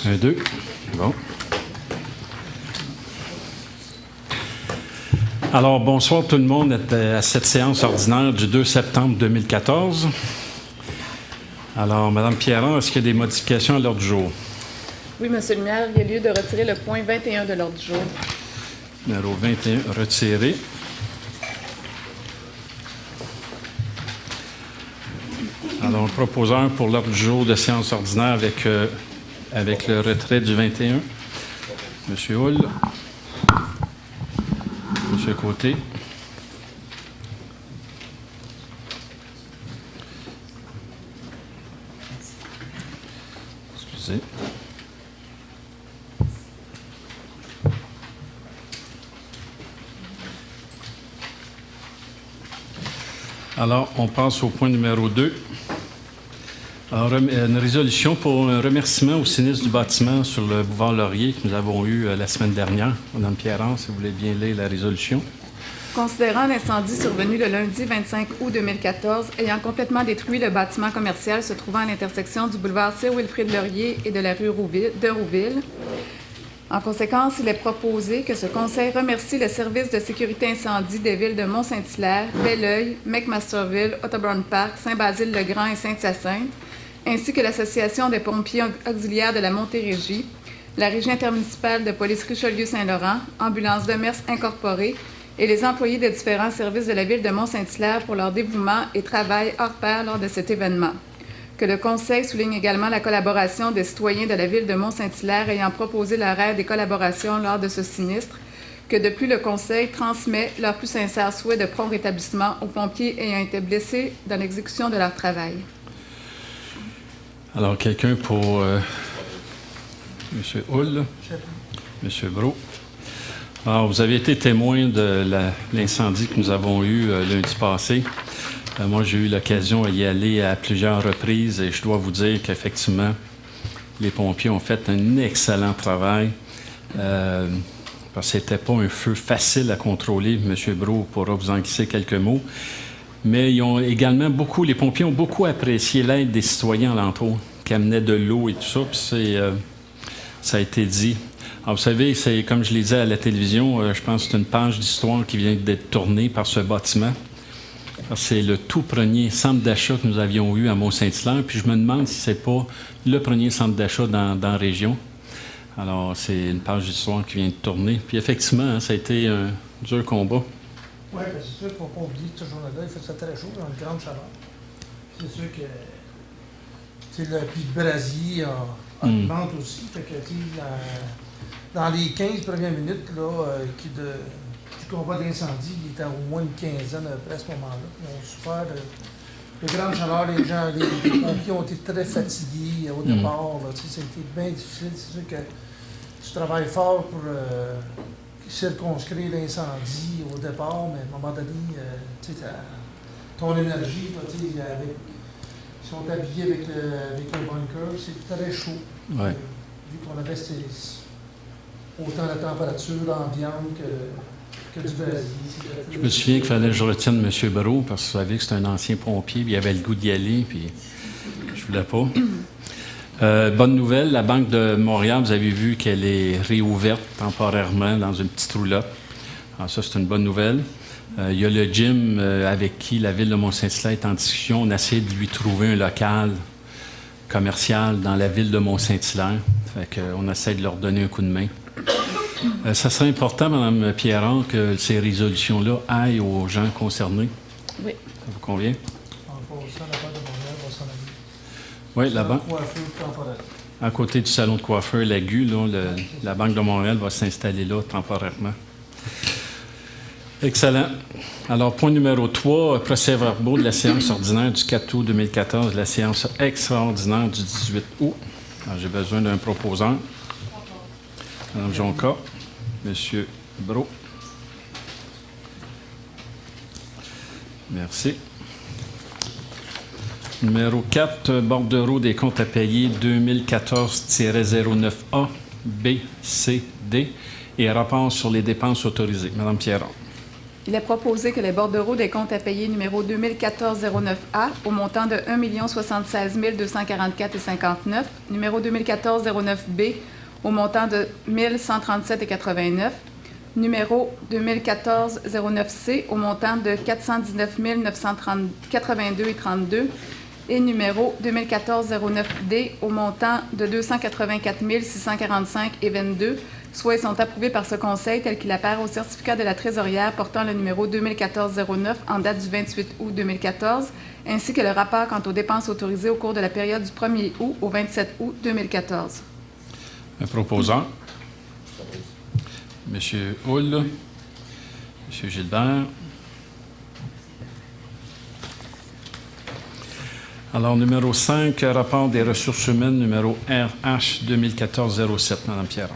Un, deux. Bon. Alors, bonsoir tout le monde à cette séance ordinaire du 2 septembre 2014. Alors, Mme Pierron, est-ce qu'il y a des modifications à l'ordre du jour? Oui, M. le maire, il y a lieu de retirer le point 21 de l'ordre du jour. Numéro 21, retiré. Alors, proposeur pour l'ordre du jour de séance ordinaire avec le retrait du 21. M. Hull. M. Côté. Excusez. Alors, on passe au point numéro 2. Alors, une résolution pour un remerciement au sinistre du bâtiment sur le boulevard Laurier que nous avons eu la semaine dernière. Mme Pierron, si vous voulez bien lire la résolution. Considérant l'incendie survenu le lundi 25 août 2014, ayant complètement détruit le bâtiment commercial se trouvant à l'intersection du boulevard Sir-Wilfrid-Laurier et de la rue de Rouville, en conséquence, il est proposé que ce conseil remercie le service de sécurité incendie des villes de Mont-Saint-Hilaire, Belleuil, McMasterville, Ottobourne Park, Saint-Basile-le-Grand et Sainte-Hyacinthe, ainsi que l'Association des pompiers auxiliaires de la Montérégie, la Régie intermunicipale de police Richelieu-Saint-Laurent, Ambulance Demers Incorporée et les employés des différents services de la ville de Mont-Saint-Hilaire pour leur dévouement et travail hors pair lors de cet événement. Que le Conseil souligne également la collaboration des citoyens de la ville de Mont-Saint-Hilaire ayant proposé leur aide et collaboration lors de ce sinistre, que de plus le Conseil transmet leurs plus sincères souhaits de prompt rétablissement aux pompiers ayant été blessés dans l'exécution de leur travail. Alors, quelqu'un pour M. Hull, M. Brault. Alors, vous avez été témoin de l'incendie que nous avons eu lundi passé. Moi, j'ai eu l'occasion d'y aller à plusieurs reprises et je dois vous dire qu'effectivement, les pompiers ont fait un excellent travail. Parce que ce n'était pas un feu facile à contrôler. M. Brault pourra vous en glisser quelques mots. Mais ils ont également les pompiers ont beaucoup apprécié l'aide des citoyens alentours qui amenaient de l'eau et tout ça. Puis ça a été dit. Alors, vous savez, c'est comme je l'ai dit à la télévision, je pense que c'est une page d'histoire qui vient d'être tournée par ce bâtiment. C'est le tout premier centre d'achat que nous avions eu à Mont-Saint-Hilaire. Puis je me demande si ce n'est pas le premier centre d'achat dans la région. Alors, c'est une page d'histoire qui vient de tourner. Puis effectivement, ça a été un dur combat. Oui, c'est sûr qu'il ne faut pas oublier que ce journée-là, il fait très chaud, dans une grande chaleur. C'est sûr que puis le brasier augmente aussi. Fait que, dans les 15 premières minutes là, du combat d'incendie, il était à au moins une quinzaine à ce moment-là. Ils ont souffert de grande chaleur. Les pompiers ont été très fatigués au départ. Ça a été bien difficile. C'est sûr que tu travailles fort pour circonscrire l'incendie au départ, mais à un moment donné, ton énergie, ils sont habillés avec le bunker, c'est très chaud. Ouais. Vu qu'on avait autant la température ambiante que du brasier. Je me souviens qu'il fallait que je retienne M. Brault parce que vous savez que c'est un ancien pompier, puis il avait le goût d'y aller, puis je voulais pas. Bonne nouvelle, la Banque de Montréal, vous avez vu qu'elle est réouverte temporairement dans une petite roulotte. Alors ça, c'est une bonne nouvelle. Il y a le gym avec qui la ville de Mont-Saint-Hilaire est en discussion. On essaie de lui trouver un local commercial dans la ville de Mont-Saint-Hilaire. Fait qu'on essaie de leur donner un coup de main. Ça serait important, Mme Pierron, que ces résolutions-là aillent aux gens concernés. Oui. Ça vous convient? En passant, la Banque de Montréal va s'en aller. Oui, là-bas. À côté du salon de coiffeur Lagu, la Banque de Montréal va s'installer là temporairement. Excellent. Alors, point numéro 3, procès-verbaux de la séance ordinaire du 4 août 2014, la séance extraordinaire du 18 août. Alors, j'ai besoin d'un proposeur. Mme Jonca, M. Brault. Merci. Numéro 4, bordereau des comptes à payer 2014-09A, B, C, D et rapport sur les dépenses autorisées. Mme Pierron. Il est proposé que les bordereaux des comptes à payer numéro 2014-09A au montant de 1 076 244,59, numéro 2014-09B au montant de 1 137,89, numéro 2014-09C au montant de 419 982,32 et numéro 2014-09D au montant de 284 645,22, soit ils sont approuvés par ce Conseil tel qu'il apparaît au certificat de la trésorière portant le numéro 2014-09 en date du 28 août 2014, ainsi que le rapport quant aux dépenses autorisées au cours de la période du 1er août au 27 août 2014. Un proposant. M. Hull. M. Gilbert. Alors, numéro 5, rapport des ressources humaines, numéro RH 2014-07, Mme Pierron.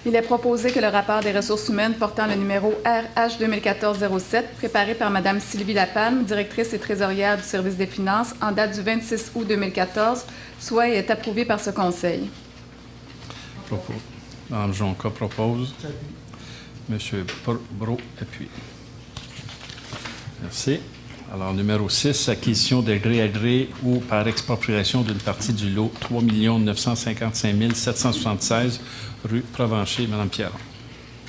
Il est proposé que le rapport des ressources humaines portant le numéro RH 2014-07, préparé par Mme Sylvie Lapalme, directrice et trésorière du service des finances, en date du 26 août 2014, soit et est approuvé par ce Conseil. Mme Jonca propose. M. Brault appuie. Merci. Alors, numéro 6, acquisition de gré à gré ou par expropriation d'une partie du lot 3 955 776 rue Provencher. Mme Pierron.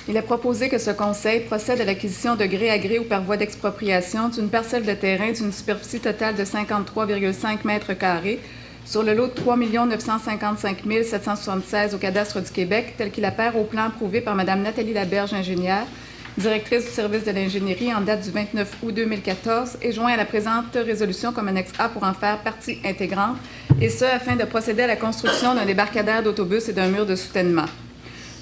Il est proposé que ce Conseil procède à l'acquisition de gré à gré ou par voie d'expropriation d'une parcelle de terrain d'une superficie totale de 53,5 mètres carrés sur le lot de 3 955 776 au cadastre du Québec, tel qu'il apparaît au plan approuvé par Mme Nathalie Laberge, ingénieure, directrice du service de l'ingénierie en date du 29 août 2014 et joint à la présente résolution comme annexe A pour en faire partie intégrante, et ce, afin de procéder à la construction d'un débarcadère d'autobus et d'un mur de soutènement.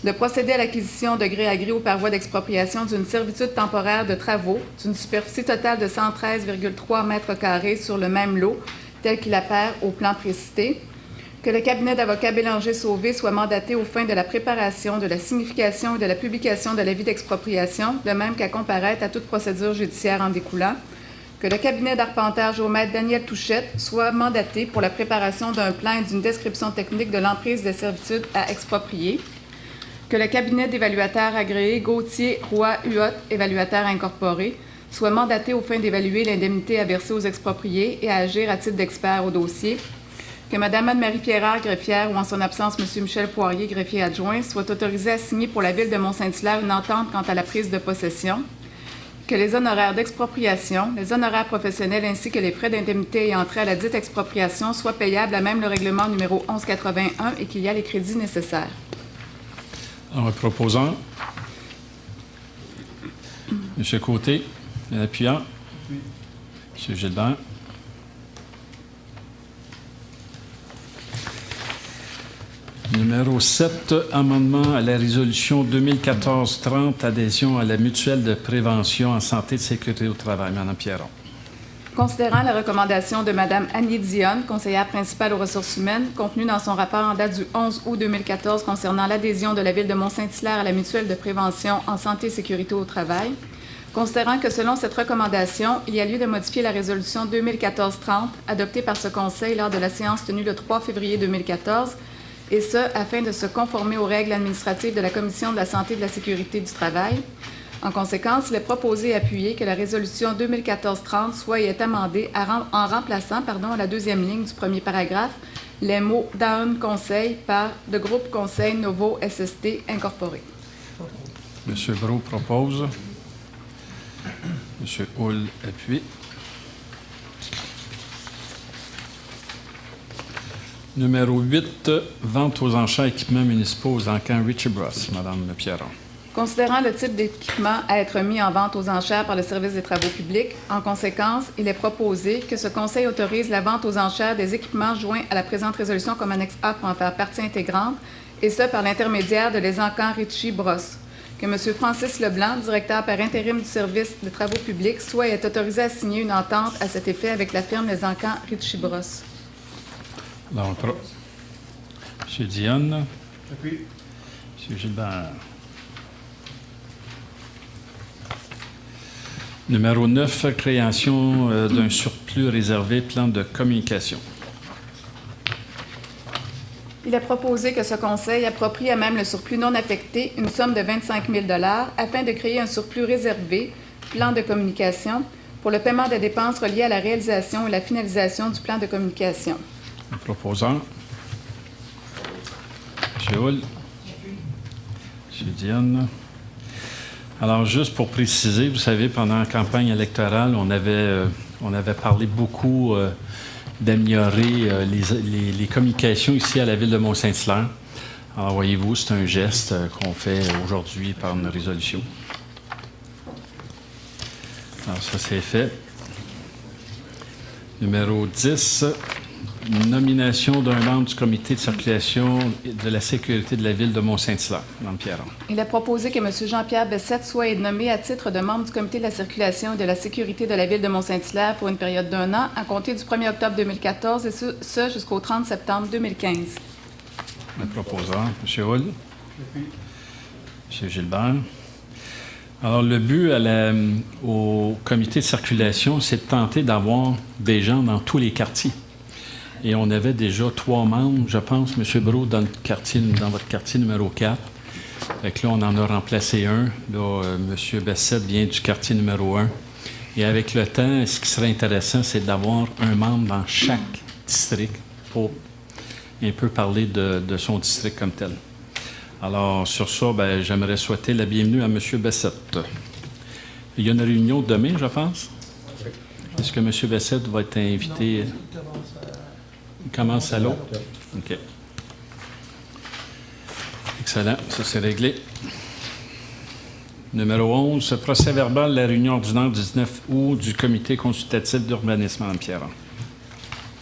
De procéder à l'acquisition de gré à gré ou par voie d'expropriation d'une servitude temporaire de travaux d'une superficie totale de 113,3 mètres carrés sur le même lot, tel qu'il apparaît au plan précité. Que le cabinet d'avocats Bélanger-Sauvé soit mandaté aux fins de la préparation, de la signification et de la publication de l'avis d'expropriation, de même qu'à comparaître à toute procédure judiciaire en découlant. Que le cabinet d'arpenteur géomètre Daniel Touchette soit mandaté pour la préparation d'un plan et d'une description technique de l'emprise des servitudes à exproprier. Que le cabinet d'évaluateurs agréé Gauthier Roy Huot, évaluateur incorporé, soit mandaté aux fins d'évaluer l'indemnité à verser aux expropriés et à agir à titre d'expert au dossier. Que Mme Anne-Marie Pierrard, greffière, ou en son absence, M. Michel Poirier, greffier adjoint, soit autorisé à signer pour la Ville de Mont-Saint-Hilaire une entente quant à la prise de possession. Que les honoraires d'expropriation, les honoraires professionnels ainsi que les frais d'indemnité ayant trait à la dite expropriation soient payables à même le règlement numéro 1181 et qu'il y a les crédits nécessaires. Alors, un proposant. M. Côté, un appuyant. M. Gilbert. Numéro 7, amendement à la résolution 2014-30, adhésion à la mutuelle de prévention en santé et de sécurité au travail. Mme Pierron. Considérant la recommandation de Mme Annie Dionne, conseillère principale aux ressources humaines, contenue dans son rapport en date du 11 août 2014 concernant l'adhésion de la Ville de Mont-Saint-Hilaire à la mutuelle de prévention en santé et sécurité au travail, considérant que selon cette recommandation, il y a lieu de modifier la résolution 2014-30 adoptée par ce Conseil lors de la séance tenue le 3 février 2014, et ce, afin de se conformer aux règles administratives de la Commission de la santé et de la sécurité du travail. En conséquence, il est proposé et appuyé que la résolution 2014-30 soit et est amendée en remplaçant, à la deuxième ligne du premier paragraphe, les mots « Down Conseil » par « le groupe Conseil Novo SST Incorporé ». M. Brault propose. M. Hull appuie. Numéro 8, vente aux enchères équipements municipaux aux encans Richie Bros. Mme Pierron. Considérant le type d'équipement à être mis en vente aux enchères par le service des travaux publics, en conséquence, il est proposé que ce Conseil autorise la vente aux enchères des équipements joints à la présente résolution comme annexe A pour en faire partie intégrante, et ce par l'intermédiaire de les encans Richie Bros. Que M. Francis Leblanc, directeur par intérim du service de travaux publics, soit et est autorisé à signer une entente à cet effet avec la firme Les Encans Richie Bros. Alors, M. Dionne. Appuie. M. Gilbert. Numéro 9, création d'un surplus réservé, plan de communication. Il est proposé que ce Conseil approprie à même le surplus non affecté une somme de 25 000 afin de créer un surplus réservé, plan de communication pour le paiement des dépenses reliées à la réalisation et la finalisation du plan de communication. Le proposant. M. Hull. M. Dionne. Alors, juste pour préciser, vous savez, pendant la campagne électorale, on avait parlé beaucoup d'améliorer les communications ici à la ville de Mont-Saint-Hilaire. Alors, voyez-vous, c'est un geste qu'on fait aujourd'hui par une résolution. Alors, ça, c'est fait. Numéro 10, nomination d'un membre du comité de circulation de la sécurité de la ville de Mont-Saint-Hilaire. Mme Pierron. Il est proposé que M. Jean-Pierre Bessette soit nommé à titre de membre du comité de la circulation et de la sécurité de la ville de Mont-Saint-Hilaire pour une période d'1 an, à compter du 1er octobre 2014 et ce jusqu'au 30 septembre 2015. Le proposant, M. Hull. M. Gilbert. Alors, le but au comité de circulation, c'est de tenter d'avoir des gens dans tous les quartiers. Et on avait déjà 3 membres, je pense, M. Brault, dans votre quartier numéro 4. Fait que là, on en a remplacé un. Là, M. Bessette vient du quartier numéro 1. Et avec le temps, ce qui serait intéressant, c'est d'avoir un membre dans chaque district pour un peu parler de son district comme tel. Alors, sur ça, j'aimerais souhaiter la bienvenue à M. Bessette. Il y a une réunion demain, je pense. Est-ce que M. Bessette va être invité? Il commence à l'eau. OK. Excellent. Ça, c'est réglé. Numéro 11, procès-verbal de la réunion ordinaire du 19 août du comité consultatif d'urbanisme en Pierron.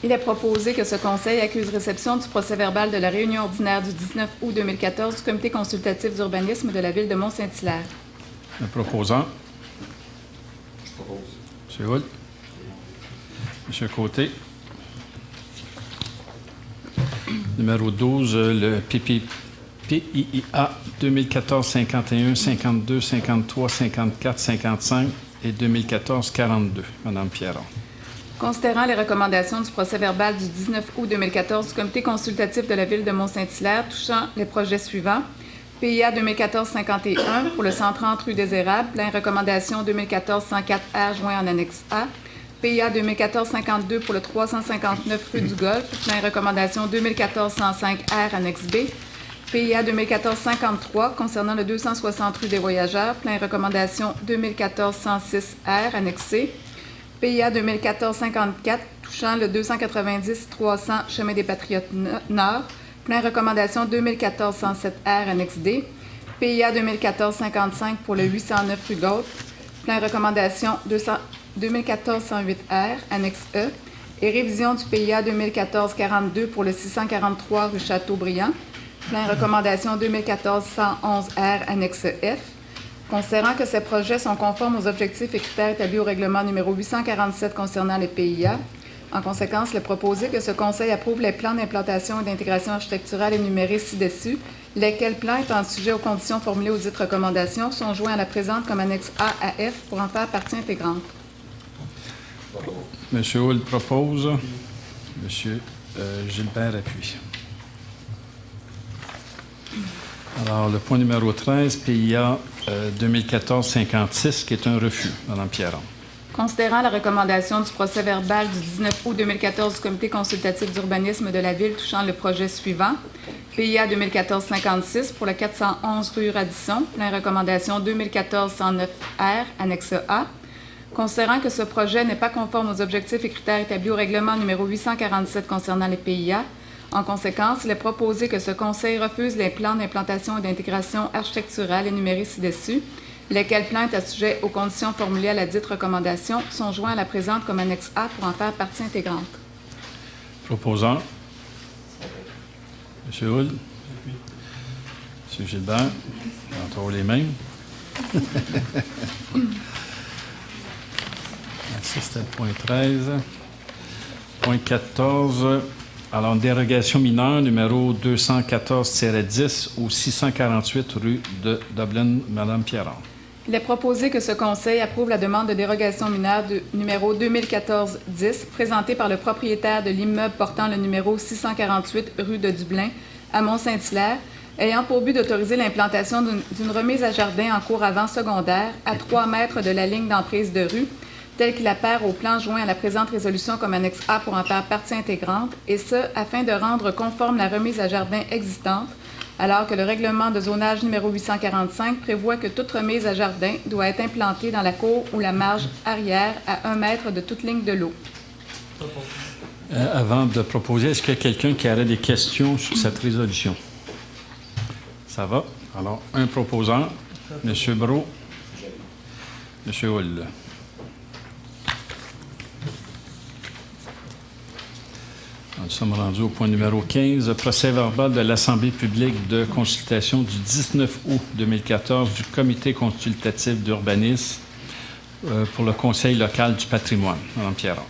Il est proposé que ce conseil accuse réception du procès-verbal de la réunion ordinaire du 19 août 2014 du comité consultatif d'urbanisme de la ville de Mont-Saint-Hilaire. Le proposant. Je propose. M. Hull. M. Côté. Numéro 12, le PIA 2014-51, 52, 53, 54, 55 et 2014-42. Mme Pierron. Considérant les recommandations du procès-verbal du 19 août 2014 du comité consultatif de la ville de Mont-Saint-Hilaire touchant les projets suivants: PIA 2014-51 pour le 130 rue des Érables, plein recommandation 2014-104R joint en annexe A. PIA 2014-52 pour le 359 rue du Golfe, plein recommandation 2014-105R annexe B. PIA 2014-53 concernant le 260 rue des Voyageurs, plein recommandation 2014-106R annexe C. PIA 2014-54 touchant le 290-300 chemin des Patriotes Nord, plein recommandation 2014-107R annexe D. PIA 2014-55 pour le 809 rue Golfe, plein recommandation 2014-108R annexe E. Et révision du PIA 2014-42 pour le 643 rue Châteaubriand, plein recommandation 2014-111R annexe F. Considérant que ces projets sont conformes aux objectifs et critères établis au règlement numéro 847 concernant les PIA, en conséquence, il est proposé que ce Conseil approuve les plans d'implantation et d'intégration architecturale énumérés ci-dessus, lesquels plans étant sujets aux conditions formulées aux dites recommandations sont joints à la présente comme annexe A à F pour en faire partie intégrante. M. Hull propose. M. Gilbert appuie. Alors, le point numéro 13, PIA 2014-56, qui est un refus. Mme Pierron. Considérant la recommandation du procès-verbal du 19 août 2014 du comité consultatif d'urbanisme de la ville touchant le projet suivant, PIA 2014-56 pour le 411 rue Radisson, plein recommandation 2014-109R, annexe A. Considérant que ce projet n'est pas conforme aux objectifs et critères établis au règlement numéro 847 concernant les PIA, en conséquence, il est proposé que ce Conseil refuse les plans d'implantation et d'intégration architecturale énumérés ci-dessus, lesquels plans étant sujets aux conditions formulées à la dite recommandation sont joints à la présente comme annexe A pour en faire partie intégrante. Proposant. M. Hull. M. Gilbert. Encore les mêmes. Ça, c'était le point 13. Point 14. Alors, dérogation mineure numéro 214-10 au 648 rue de Dublin. Mme Pierron. Il est proposé que ce Conseil approuve la demande de dérogation mineure numéro 2014-10 présentée par le propriétaire de l'immeuble portant le numéro 648 rue de Dublin à Mont-Saint-Hilaire, ayant pour but d'autoriser l'implantation d'une remise à jardin en cours avant secondaire à 3 mètres de la ligne d'emprise de rue, tel qu'il apparaît au plan joint à la présente résolution comme annexe A pour en faire partie intégrante, et ce, afin de rendre conforme la remise à jardin existante, alors que le règlement de zonage numéro 845 prévoit que toute remise à jardin doit être implantée dans la cour ou la marge arrière à 1 mètre de toute ligne de l'eau. Avant de proposer, est-ce qu'il y a quelqu'un qui aurait des questions sur cette résolution? Ça va. Alors, un proposant, M. Brault, M. Hull. Nous sommes rendus au point numéro 15, procès verbal de l'Assemblée publique de consultation du 19 août 2014 du Comité consultatif d'urbanisme pour le Conseil local du patrimoine. Mme Pierron.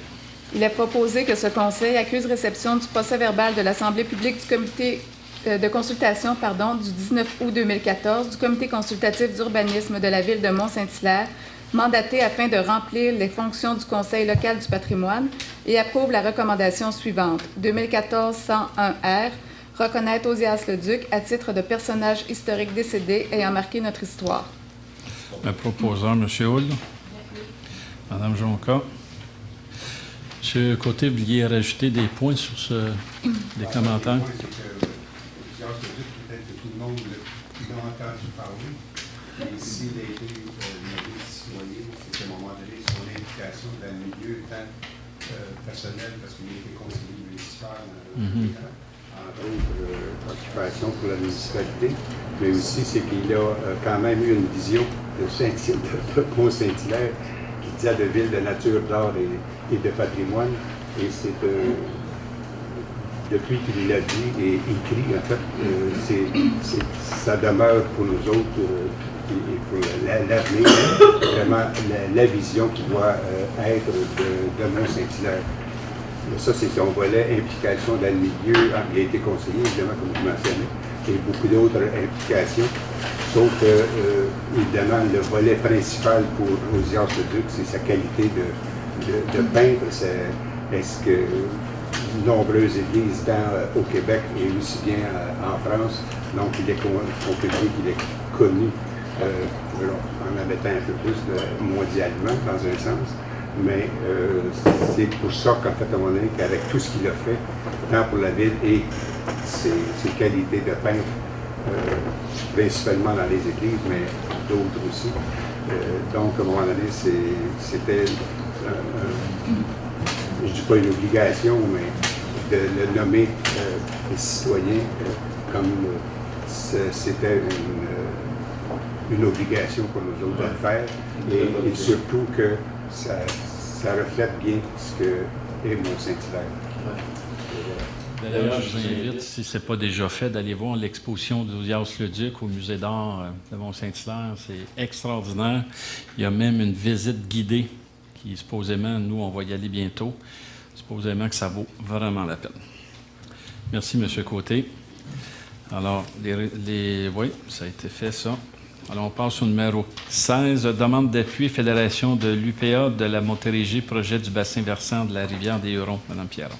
Il est proposé que ce conseil accuse réception du procès verbal de l'Assemblée publique du Comité de consultation du 19 août 2014 du Comité consultatif d'urbanisme de la Ville de Mont-Saint-Hilaire, mandaté afin de remplir les fonctions du Conseil local du patrimoine, et approuve la recommandation suivante. 2014-101-R, reconnaître Ozias-le-Duc à titre de personnage historique décédé ayant marqué notre histoire. Le proposant, M. Hull. Mme Jonca. M. Côté, vous vouliez rajouter des points sur des commentaires? Le point, c'est que peut-être que tout le monde l'a entendu parler, mais s'il a été nommé citoyen, c'est qu'à un moment donné, son implication dans le milieu tant personnel, parce qu'il a été conseiller municipal entre autres occupations pour la municipalité, mais aussi c'est qu'il a quand même eu une vision de Mont-Saint-Hilaire qui disait de ville de nature, d'art et de patrimoine, et c'est depuis qu'il l'a dit et écrit, en fait, ça demeure pour nous autres et pour l'avenir, vraiment la vision qui doit être de Mont-Saint-Hilaire. Ça, c'est son volet implication dans le milieu. Il a été conseiller, évidemment, comme vous mentionnez, et beaucoup d'autres implications. Sauf que, évidemment, le volet principal pour Ozias-le-Duc, c'est sa qualité de peintre. Est-ce que nombreuses églises, tant au Québec et aussi bien en France, donc il est compris, il est connu en mettant un peu plus mondialement, dans un sens. Mais c'est pour ça qu'en fait, à mon avis, qu'avec tout ce qu'il a fait, tant pour la ville et ses qualités de peintre, principalement dans les églises, mais d'autres aussi. Donc, à un moment donné, c'était, je ne dis pas une obligation, mais de le nommer citoyen comme c'était une obligation pour nous autres de le faire, et surtout que ça reflète bien ce que est Mont-Saint-Hilaire. D'ailleurs, je vous invite, si ce n'est pas déjà fait, d'aller voir l'exposition d'Ozias-le-Duc au Musée d'art de Mont-Saint-Hilaire. C'est extraordinaire. Il y a même une visite guidée qui, supposément, nous, on va y aller bientôt. Supposément que ça vaut vraiment la peine. Merci, M. Côté. Alors, oui, ça a été fait, ça. Alors, on passe au numéro 16, demande d'appui Fédération de l'UPA de la Montérégie, projet du bassin versant de la rivière des Hurons. Mme Pierron.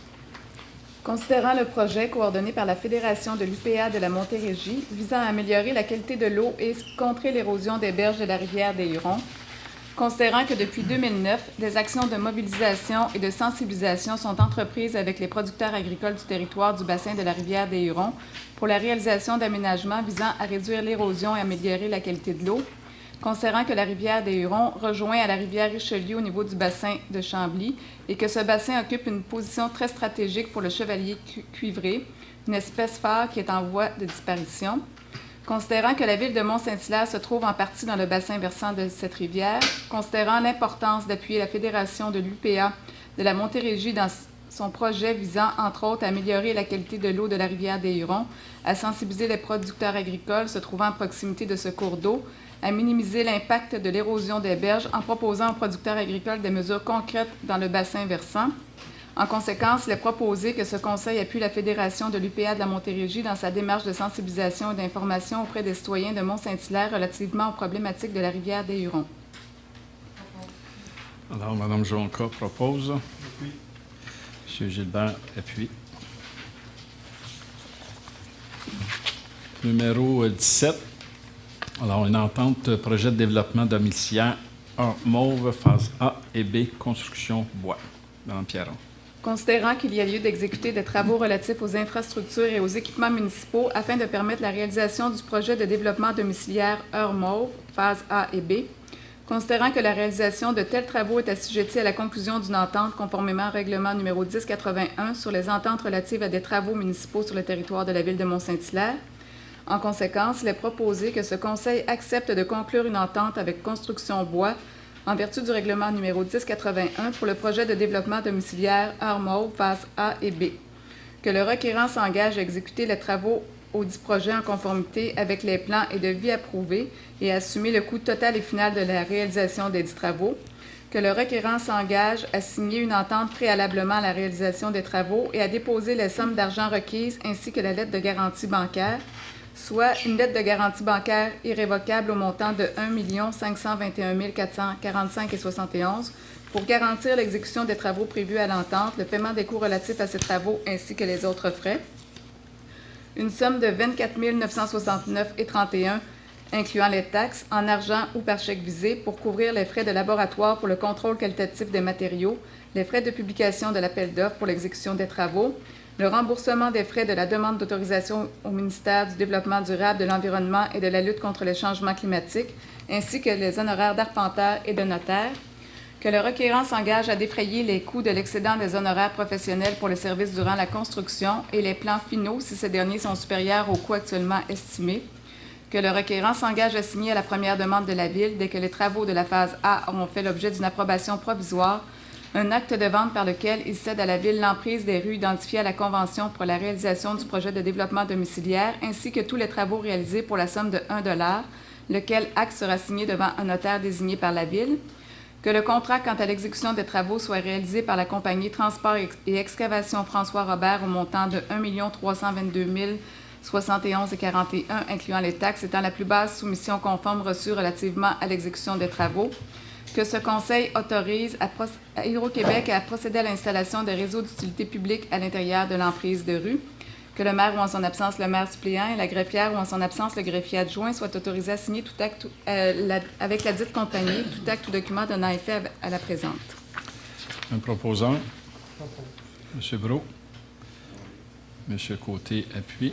Considérant le projet coordonné par la Fédération de l'UPA de la Montérégie visant à améliorer la qualité de l'eau et contrer l'érosion des berges de la rivière des Hurons, considérant que depuis 2009, des actions de mobilisation et de sensibilisation sont entreprises avec les producteurs agricoles du territoire du bassin de la rivière des Hurons pour la réalisation d'aménagements visant à réduire l'érosion et améliorer la qualité de l'eau, considérant que la rivière des Hurons rejoint à la rivière Richelieu au niveau du bassin de Chambly et que ce bassin occupe une position très stratégique pour le chevalier cuivré, une espèce phare qui est en voie de disparition. Considérant que la ville de Mont-Saint-Hilaire se trouve en partie dans le bassin versant de cette rivière, considérant l'importance d'appuyer la Fédération de l'UPA de la Montérégie dans son projet visant, entre autres, à améliorer la qualité de l'eau de la rivière des Hurons, à sensibiliser les producteurs agricoles se trouvant à proximité de ce cours d'eau, à minimiser l'impact de l'érosion des berges en proposant aux producteurs agricoles des mesures concrètes dans le bassin versant. En conséquence, il est proposé que ce conseil appuie la Fédération de l'UPA de la Montérégie dans sa démarche de sensibilisation et d'information auprès des citoyens de Mont-Saint-Hilaire relativement aux problématiques de la rivière des Hurons. Alors, Mme Jonca propose. Oui. M. Gilbert appuie. Numéro 17. Alors, une entente projet de développement domiciliaire Mauve, phase A et B, construction bois. Madame Pierron. Considérant qu'il y a lieu d'exécuter des travaux relatifs aux infrastructures et aux équipements municipaux afin de permettre la réalisation du projet de développement domiciliaire Heure Mauve, phase A et B, considérant que la réalisation de tels travaux est assujettie à la conclusion d'une entente conformément au règlement numéro 1081 sur les ententes relatives à des travaux municipaux sur le territoire de la ville de Mont-Saint-Hilaire, en conséquence, il est proposé que ce Conseil accepte de conclure une entente avec Construction Bois en vertu du règlement numéro 1081 pour le projet de développement domiciliaire Heure Mauve, phase A et B. Que le requérant s'engage à exécuter les travaux audit projet en conformité avec les plans et devis approuvés et à assumer le coût total et final de la réalisation des dits travaux. Que le requérant s'engage à signer une entente préalablement à la réalisation des travaux et à déposer les sommes d'argent requises ainsi que la lettre de garantie bancaire, soit une lettre de garantie bancaire irrévocable au montant de 1 521 445,71 pour garantir l'exécution des travaux prévus à l'entente, le paiement des coûts relatifs à ces travaux ainsi que les autres frais. Une somme de 24 969,31 incluant les taxes, en argent ou par chèque visé, pour couvrir les frais de laboratoire pour le contrôle qualitatif des matériaux, les frais de publication de l'appel d'offres pour l'exécution des travaux, le remboursement des frais de la demande d'autorisation au ministère du Développement durable, de l'Environnement et de la lutte contre les changements climatiques, ainsi que les honoraires d'arpenteurs et de notaires, que le requérant s'engage à défrayer les coûts de l'excédent des honoraires professionnels pour le service durant la construction et les plans finaux si ces derniers sont supérieurs aux coûts actuellement estimés, que le requérant s'engage à signer à la première demande de la Ville, dès que les travaux de la phase A auront fait l'objet d'une approbation provisoire, un acte de vente par lequel il cède à la Ville l'emprise des rues identifiées à la Convention pour la réalisation du projet de développement domiciliaire, ainsi que tous les travaux réalisés pour la somme de 1 $, lequel acte sera signé devant un notaire désigné par la Ville, que le contrat quant à l'exécution des travaux soit réalisé par la compagnie Transport et Excavation François Robert au montant de 1 322 071,41, incluant les taxes, étant la plus basse soumission conforme reçue relativement à l'exécution des travaux, que ce Conseil autorise à Hydro-Québec à procéder à l'installation des réseaux d'utilité publique à l'intérieur de l'emprise de rue, que le maire ou en son absence le maire suppléant et la greffière ou en son absence le greffier adjoint soient autorisés à signer tout acte avec la dite compagnie, tout acte ou document donnant effet à la présente. Un proposant. M. Brault. M. Côté, appuie.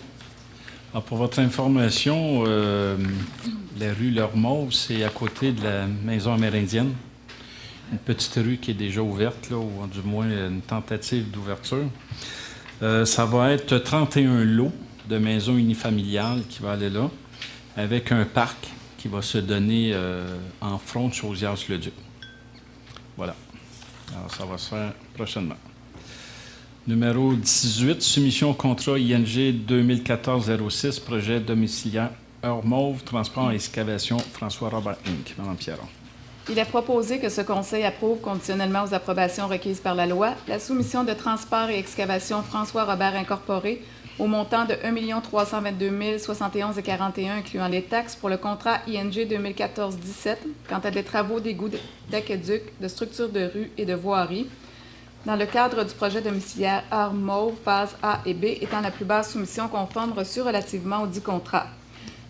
Alors, pour votre information, la rue L'Heure-Mauve, c'est à côté de la maison amérindienne. Une petite rue qui est déjà ouverte, là, ou du moins une tentative d'ouverture. Ça va être 31 lots de maisons unifamiliales qui vont aller là, avec un parc qui va se donner en front de Chaudière-le-Duc. Voilà. Alors, ça va se faire prochainement. Numéro 18, soumission au contrat ING 2014-06, projet domiciliaire Heure Mauve, transport et excavation François Robert Inc. Madame Pierron. Il est proposé que ce Conseil approuve, conditionnellement aux approbations requises par la loi, la soumission de Transport et Excavation François Robert Incorporé au montant de 1 322 071,41, incluant les taxes pour le contrat ING 2014-17 quant à des travaux d'égouts, d'aqueducs, de structures de rues et de voiries, dans le cadre du projet domiciliaire Heure Mauve, phase A et B, étant la plus basse soumission conforme reçue relativement au dit contrat.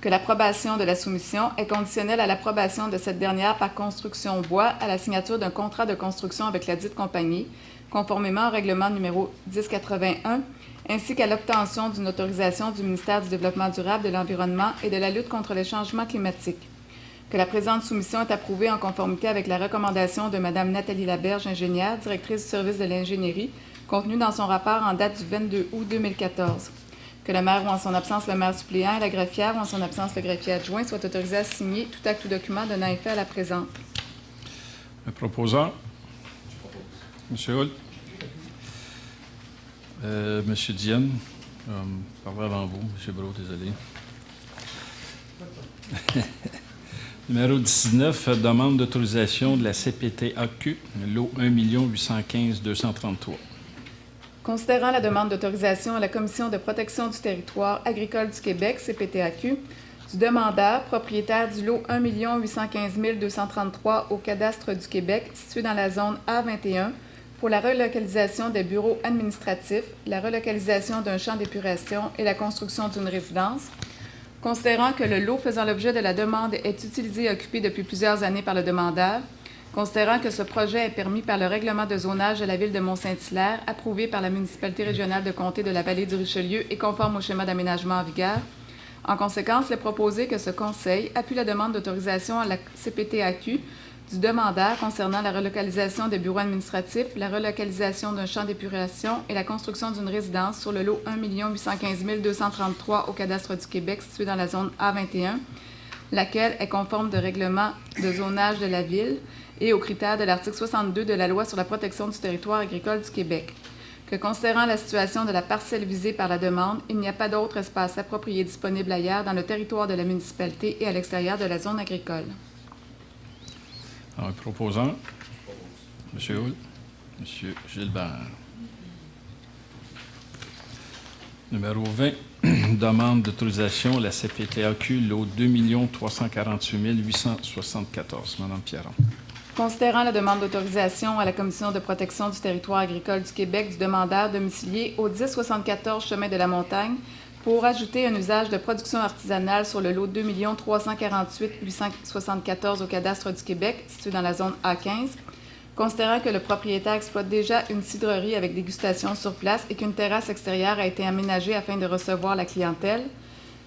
Que l'approbation de la soumission est conditionnelle à l'approbation de cette dernière par Construction Bois à la signature d'un contrat de construction avec la dite compagnie, conformément au règlement numéro 1081, ainsi qu'à l'obtention d'une autorisation du ministère du Développement durable, de l'Environnement et de la lutte contre les changements climatiques. Que la présente soumission est approuvée en conformité avec la recommandation de Mme Nathalie Laberge, ingénieure, directrice du service de l'ingénierie, contenue dans son rapport en date du 22 août 2014. Que le maire ou en son absence le maire suppléant et la greffière ou en son absence le greffier adjoint soient autorisés à signer tout acte ou document donnant effet à la présente. Le proposant. M. Hull. M. Dienne. Parlez avant vous. M. Brault, désolé. Numéro 19, demande d'autorisation de la CPTAQ, lot 1 815 233. Considérant la demande d'autorisation à la Commission de protection du territoire agricole du Québec, CPTAQ, du demandeur, propriétaire du lot 1 815 233 au cadastre du Québec, situé dans la zone A21, pour la relocalisation des bureaux administratifs, la relocalisation d'un champ d'épuration et la construction d'une résidence, Considérant que le lot faisant l'objet de la demande est utilisé et occupé depuis plusieurs années par le demandeur, considérant que ce projet est permis par le règlement de zonage de la Ville de Mont-Saint-Hilaire, approuvé par la municipalité régionale de comté de la Vallée du Richelieu et conforme au schéma d'aménagement en vigueur, en conséquence, il est proposé que ce Conseil appuie la demande d'autorisation à la CPTAQ du demandeur concernant la relocalisation des bureaux administratifs, la relocalisation d'un champ d'épuration et la construction d'une résidence sur le lot 1 815 233 au cadastre du Québec situé dans la zone A21, laquelle est conforme de règlement de zonage de la Ville et aux critères de l'article 62 de la Loi sur la protection du territoire agricole du Québec. Que considérant la situation de la parcelle visée par la demande, il n'y a pas d'autre espace approprié disponible ailleurs dans le territoire de la municipalité et à l'extérieur de la zone agricole. Alors, proposant, M. Houle, M. Gilbert. Numéro 20, demande d'autorisation à la CPTAQ, lot 2 348 874. Mme Pierron. Considérant la demande d'autorisation à la Commission de protection du territoire agricole du Québec du demandeur domicilié au 1074 Chemin de la Montagne pour ajouter un usage de production artisanale sur le lot 2 348 874 au cadastre du Québec, situé dans la zone A15, considérant que le propriétaire exploite déjà une cidrerie avec dégustation sur place et qu'une terrasse extérieure a été aménagée afin de recevoir la clientèle,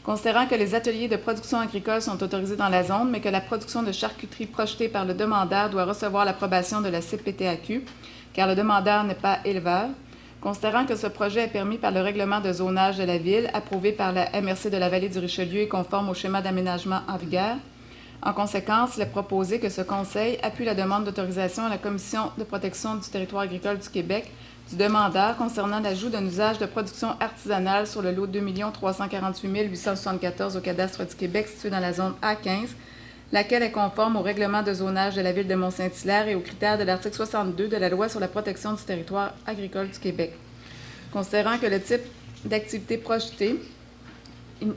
considérant que les ateliers de production agricole sont autorisés dans la zone, mais que la production de charcuterie projetée par le demandeur doit recevoir l'approbation de la CPTAQ, car le demandeur n'est pas éleveur, considérant que ce projet est permis par le règlement de zonage de la Ville, approuvé par la MRC de la Vallée du Richelieu et conforme au schéma d'aménagement en vigueur. En conséquence, il est proposé que ce Conseil appuie la demande d'autorisation à la Commission de protection du territoire agricole du Québec du demandeur concernant l'ajout d'un usage de production artisanale sur le lot 2 348 874 au cadastre du Québec situé dans la zone A15, laquelle est conforme au règlement de zonage de la Ville de Mont-Saint-Hilaire et aux critères de l'article 62 de la Loi sur la protection du territoire agricole du Québec. Considérant que le type d'activité projetée, il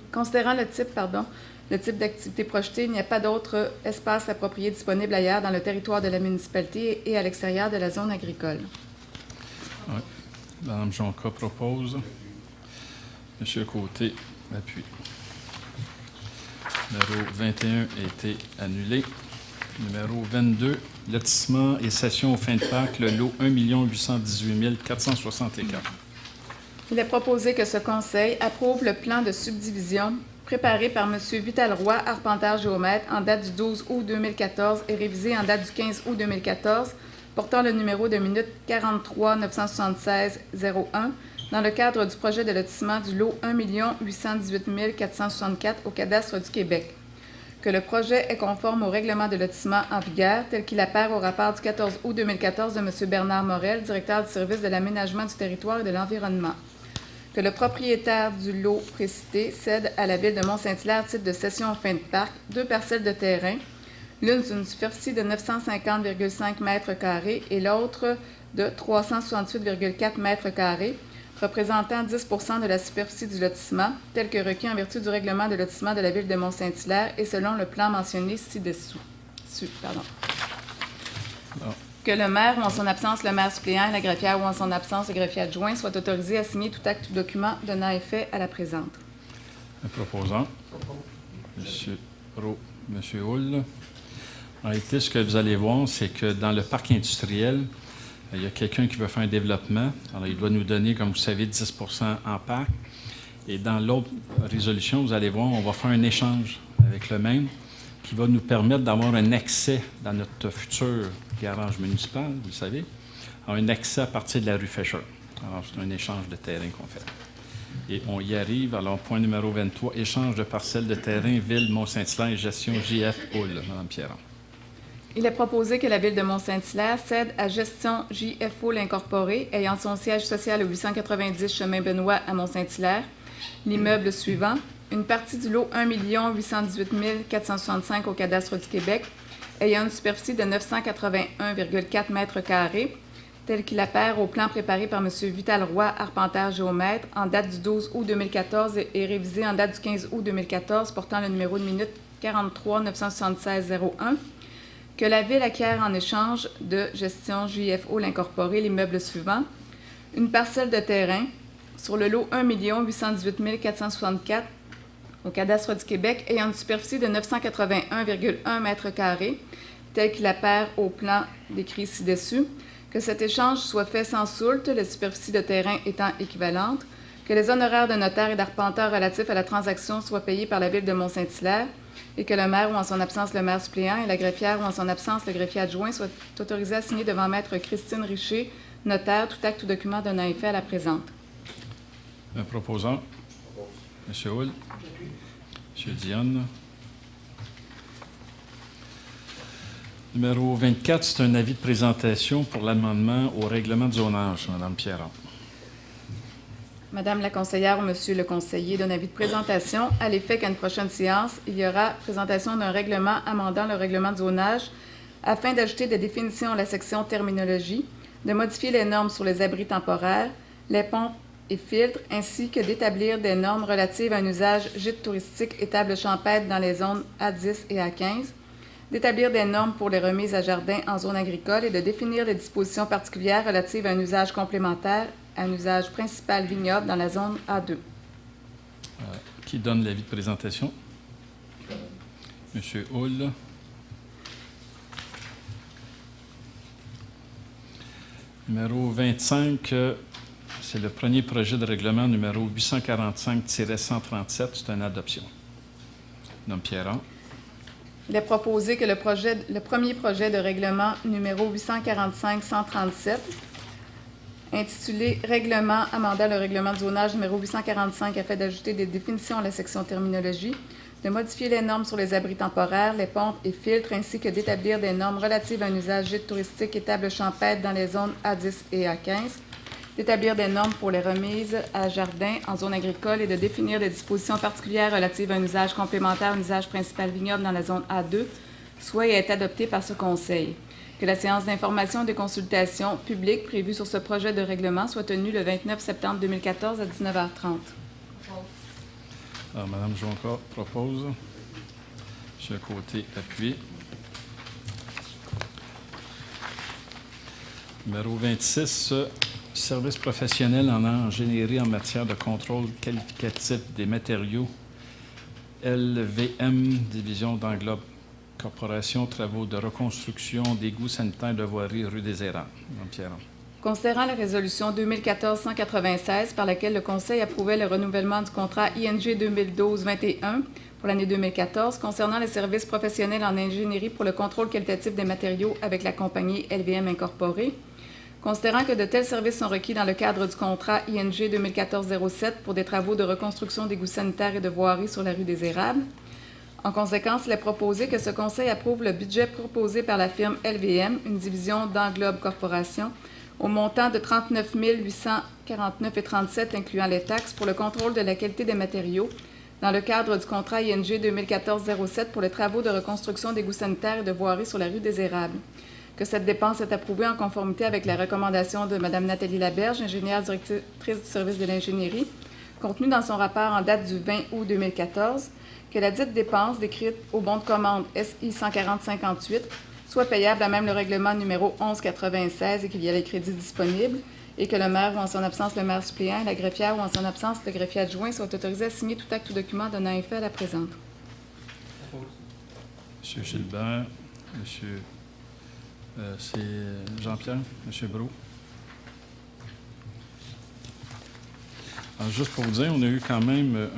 n'y a pas d'autre espace approprié disponible ailleurs dans le territoire de la municipalité et à l'extérieur de la zone agricole. Oui. Mme Jonca propose. M. Côté appuie. Numéro 21 a été annulé. Numéro 22, lotissement et cession aux fins de Pâques, le lot 1 818 464. Il est proposé que ce Conseil approuve le plan de subdivision préparé par M. Vital-Roy, arpenteur-géomètre, en date du 12 août 2014 et révisé en date du 15 août 2014, portant le numéro de minute 43 976 01 dans le cadre du projet de lotissement du lot 1 818 464 au cadastre du Québec. Que le projet est conforme au règlement de lotissement en vigueur tel qu'il apparaît au rapport du 14 août 2014 de M. Bernard Morel, directeur du service de l'aménagement du territoire et de l'environnement. Que le propriétaire du lot précité cède à la Ville de Mont-Saint-Hilaire, titre de cession en fin de parc, 2 parcelles de terrain, l'une d'une superficie de 950,5 m² et l'autre de 368,4 m², représentant 10 % de la superficie du lotissement, tel que requis en vertu du règlement de lotissement de la Ville de Mont-Saint-Hilaire et selon le plan mentionné ci-dessous. Que le maire ou en son absence le maire suppléant et la greffière ou en son absence le greffier adjoint soient autorisés à signer tout acte ou document donnant effet à la présente. Le proposant. M. Roux, M. Houle. En réalité, ce que vous allez voir, c'est que dans le parc industriel, il y a quelqu'un qui veut faire un développement. Alors, il doit nous donner, comme vous savez, 10 % en parc. Et dans l'autre résolution, vous allez voir, on va faire un échange avec le même qui va nous permettre d'avoir un accès dans notre futur garage municipal, vous le savez, un accès à partir de la rue Fisher. Alors, c'est un échange de terrain qu'on fait. Et on y arrive. Alors, point numéro 23, échange de parcelles de terrain, Ville, Mont-Saint-Hilaire, gestion JF Houle. Mme Pierron. Il est proposé que la Ville de Mont-Saint-Hilaire cède à Gestion JFO l'Incorporé, ayant son siège social au 890 Chemin Benoît à Mont-Saint-Hilaire, l'immeuble suivant, une partie du lot 1 818 465 au cadastre du Québec, ayant une superficie de 981,4 m², tel qu'il apparaît au plan préparé par M. Vital-Roy, arpenteur-géomètre, en date du 12 août 2014 et révisé en date du 15 août 2014, portant le numéro de minute 43 976 01, que la Ville acquiert en échange de Gestion JFO l'Incorporé l'immeuble suivant, une parcelle de terrain sur le lot 1 818 464 au cadastre du Québec ayant une superficie de 981,1 mètres carrés, tel qu'il apparaît au plan décrit ci-dessus, que cet échange soit fait sans soulte, la superficie de terrain étant équivalente, que les honoraires de notaire et d'arpenteur relatifs à la transaction soient payés par la Ville de Mont-Saint-Hilaire et que le maire ou en son absence le maire suppléant et la greffière ou en son absence le greffier adjoint soient autorisés à signer devant Maître Christine Richer, notaire, tout acte ou document donnant effet à la présente. Un proposant. M. Hull. M. Dionne. Numéro 24, c'est un avis de présentation pour l'amendement au règlement de zonage, Mme Pierron. Madame la conseillère ou Monsieur le conseiller donne avis de présentation à l'effet qu'à une prochaine séance, il y aura présentation d'un règlement amendant le règlement de zonage afin d'ajouter des définitions à la section terminologie, de modifier les normes sur les abris temporaires, les pompes et filtres, ainsi que d'établir des normes relatives à un usage gîte touristique et table champêtre dans les zones A10 et A15, d'établir des normes pour les remises à jardin en zone agricole et de définir les dispositions particulières relatives à un usage complémentaire à un usage principal vignoble dans la zone A2. Qui donne l'avis de présentation? M. Hull. Numéro 25, c'est le premier projet de règlement numéro 845-137. C'est une adoption. Mme Pierron. Il est proposé que le premier projet de règlement numéro 845-137, intitulé « Règlement amendant le règlement de zonage numéro 845 afin d'ajouter des définitions à la section terminologie, de modifier les normes sur les abris temporaires, les pompes et filtres, ainsi que d'établir des normes relatives à un usage gîte touristique et table champêtre dans les zones A10 et A15, d'établir des normes pour les remises à jardin en zone agricole et de définir des dispositions particulières relatives à un usage complémentaire à un usage principal vignoble dans la zone A2, soit et est adopté par ce Conseil. Que la séance d'information et de consultation publique prévue sur ce projet de règlement soit tenue le 29 septembre 2014 à 19h30. Alors, Mme Jonca propose. M. Côté appuie. Numéro 26, service professionnel en ingénierie en matière de contrôle qualificatif des matériaux. LVM, division d'Englobe. Corporation, travaux de reconstruction d'égouts sanitaires de voirie rue des Errants. Mme Pierron. Considérant la résolution 2014-196 par laquelle le Conseil approuvait le renouvellement du contrat ING 2012-21 pour l'année 2014 concernant les services professionnels en ingénierie pour le contrôle qualitatif des matériaux avec la compagnie LVM Incorporée, considérant que de tels services sont requis dans le cadre du contrat ING 2014-07 pour des travaux de reconstruction d'égouts sanitaires et de voirie sur la rue des Érables. En conséquence, il est proposé que ce Conseil approuve le budget proposé par la firme LVM, une division d'Englobe Corporation, au montant de 39 849,37 incluant les taxes pour le contrôle de la qualité des matériaux dans le cadre du contrat ING 2014-07 pour les travaux de reconstruction d'égouts sanitaires et de voirie sur la rue des Érables. Que cette dépense est approuvée en conformité avec la recommandation de Mme Nathalie Laberge, ingénieure directrice du service de l'ingénierie, contenue dans son rapport en date du 20 août 2014, que la dite dépense décrite au bon de commande SI 140-58 soit payable à même le règlement numéro 1196 et qu'il y a les crédits disponibles, et que le maire ou en son absence le maire suppléant et la greffière ou en son absence le greffier adjoint soient autorisés à signer tout acte ou document donnant effet à la présente. M. Gilbert, c'est Jean-Pierre, M. Brault. Alors, juste pour vous dire, on a eu quand même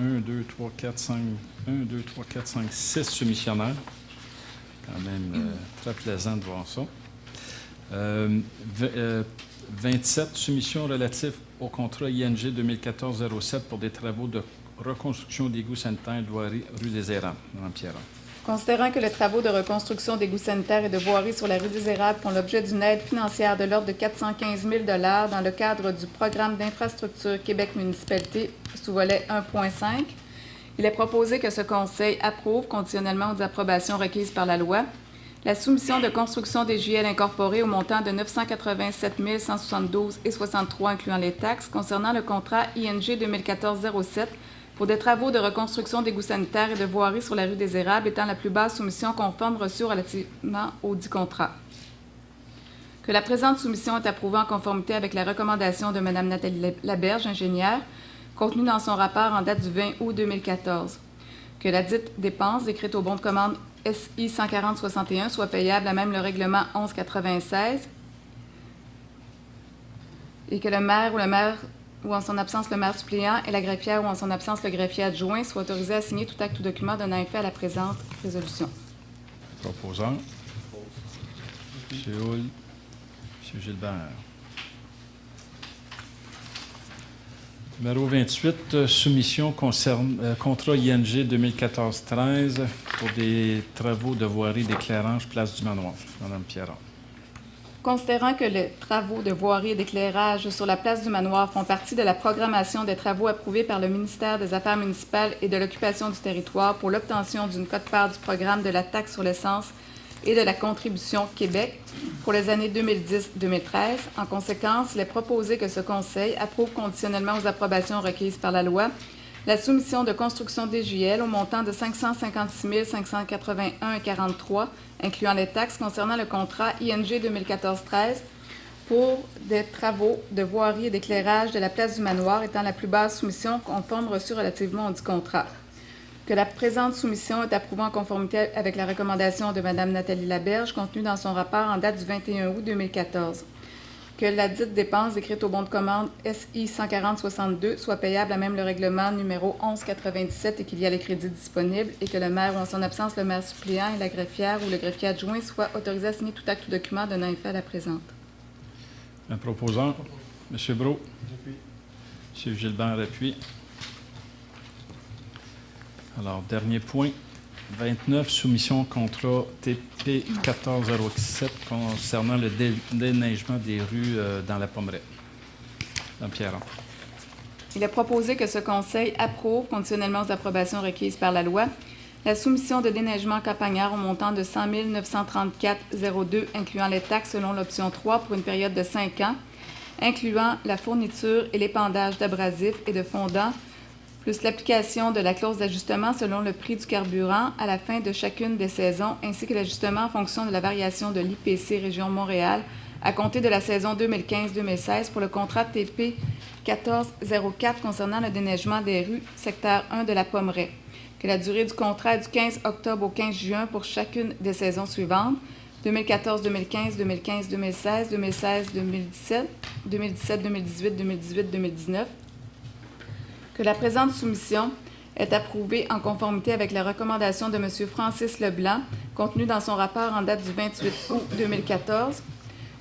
6 soumissionnaires. Quand même très plaisant de voir ça. 27 soumissions relatives au contrat ING 2014-07 pour des travaux de reconstruction d'égouts sanitaires de voirie rue des Errants. Mme Pierron. Considérant que les travaux de reconstruction d'égouts sanitaires et de voirie sur la rue des Érables font l'objet d'une aide financière de l'ordre de 415 000 $ dans le cadre du programme d'infrastructure Québec Municipalité sous volet 1.5, il est proposé que ce Conseil approuve, conditionnellement aux approbations requises par la loi, la soumission de construction des JL incorporées au montant de 987 172,63 incluant les taxes concernant le contrat ING 2014-07 pour des travaux de reconstruction d'égouts sanitaires et de voirie sur la rue des Érables étant la plus basse soumission conforme reçue relativement au dit contrat. Que la présente soumission est approuvée en conformité avec la recommandation de Mme Nathalie Laberge, ingénieure, contenue dans son rapport en date du 20 août 2014. que la dite dépense décrite au bon de commande SI 140-61 soit payable à même le règlement 1196 et que le maire ou en son absence le maire suppléant et la greffière ou en son absence le greffier adjoint soient autorisés à signer tout acte ou document donnant effet à la présente résolution. Proposant. M. Hull. M. Gilbert. Numéro 28, soumission concerne contrat ING 2014-13 pour des travaux de voirie d'éclairage place du Manoir. Mme Pierron. Considérant que les travaux de voirie et d'éclairage sur la place du Manoir font partie de la programmation des travaux approuvés par le ministère des Affaires municipales et de l'occupation du territoire pour l'obtention d'une quote-part du programme de la taxe sur l'essence et de la contribution Québec pour les années 2010-2013, en conséquence, il est proposé que ce Conseil approuve conditionnellement aux approbations requises par la loi la soumission de construction DJL au montant de 556 581,43, incluant les taxes concernant le contrat ING 2014-13 pour des travaux de voirie et d'éclairage de la place du Manoir étant la plus basse soumission conforme reçue relativement au dit contrat. Que la présente soumission est approuvée en conformité avec la recommandation de Mme Nathalie Laberge contenue dans son rapport en date du 21 août 2014. Que la dite dépense décrite au bon de commande SI 140-62 soit payable à même le règlement numéro 1197 et qu'il y a les crédits disponibles et que le maire ou en son absence le maire suppléant et la greffière ou le greffier adjoint soient autorisés à signer tout acte ou document donnant effet à la présente. Un proposant. M. Brault. M. Gilbert appuie. Alors, dernier point. 29, soumission contrat TP 1407 concernant le déneigement des rues dans la Pommeraie. Mme Pierron. Il est proposé que ce Conseil approuve, conditionnellement aux approbations requises par la loi, la soumission de déneigement campagnard au montant de 100 934,02, incluant les taxes selon l'option 3 pour une période de 5 ans, incluant la fourniture et l'épandage d'abrasifs et de fondants, plus l'application de la clause d'ajustement selon le prix du carburant à la fin de chacune des saisons, ainsi que l'ajustement en fonction de la variation de l'IPC Région Montréal à compter de la saison 2015-2016 pour le contrat TP 1404 concernant le déneigement des rues, secteur 1 de la Pommeraie. Que la durée du contrat est du 15 octobre au 15 juin pour chacune des saisons suivantes, 2014-2015, 2015-2016, 2016-2017, 2017-2018, 2018-2019. Que la présente soumission est approuvée en conformité avec la recommandation de M. Francis Leblanc, contenue dans son rapport en date du 28 août 2014,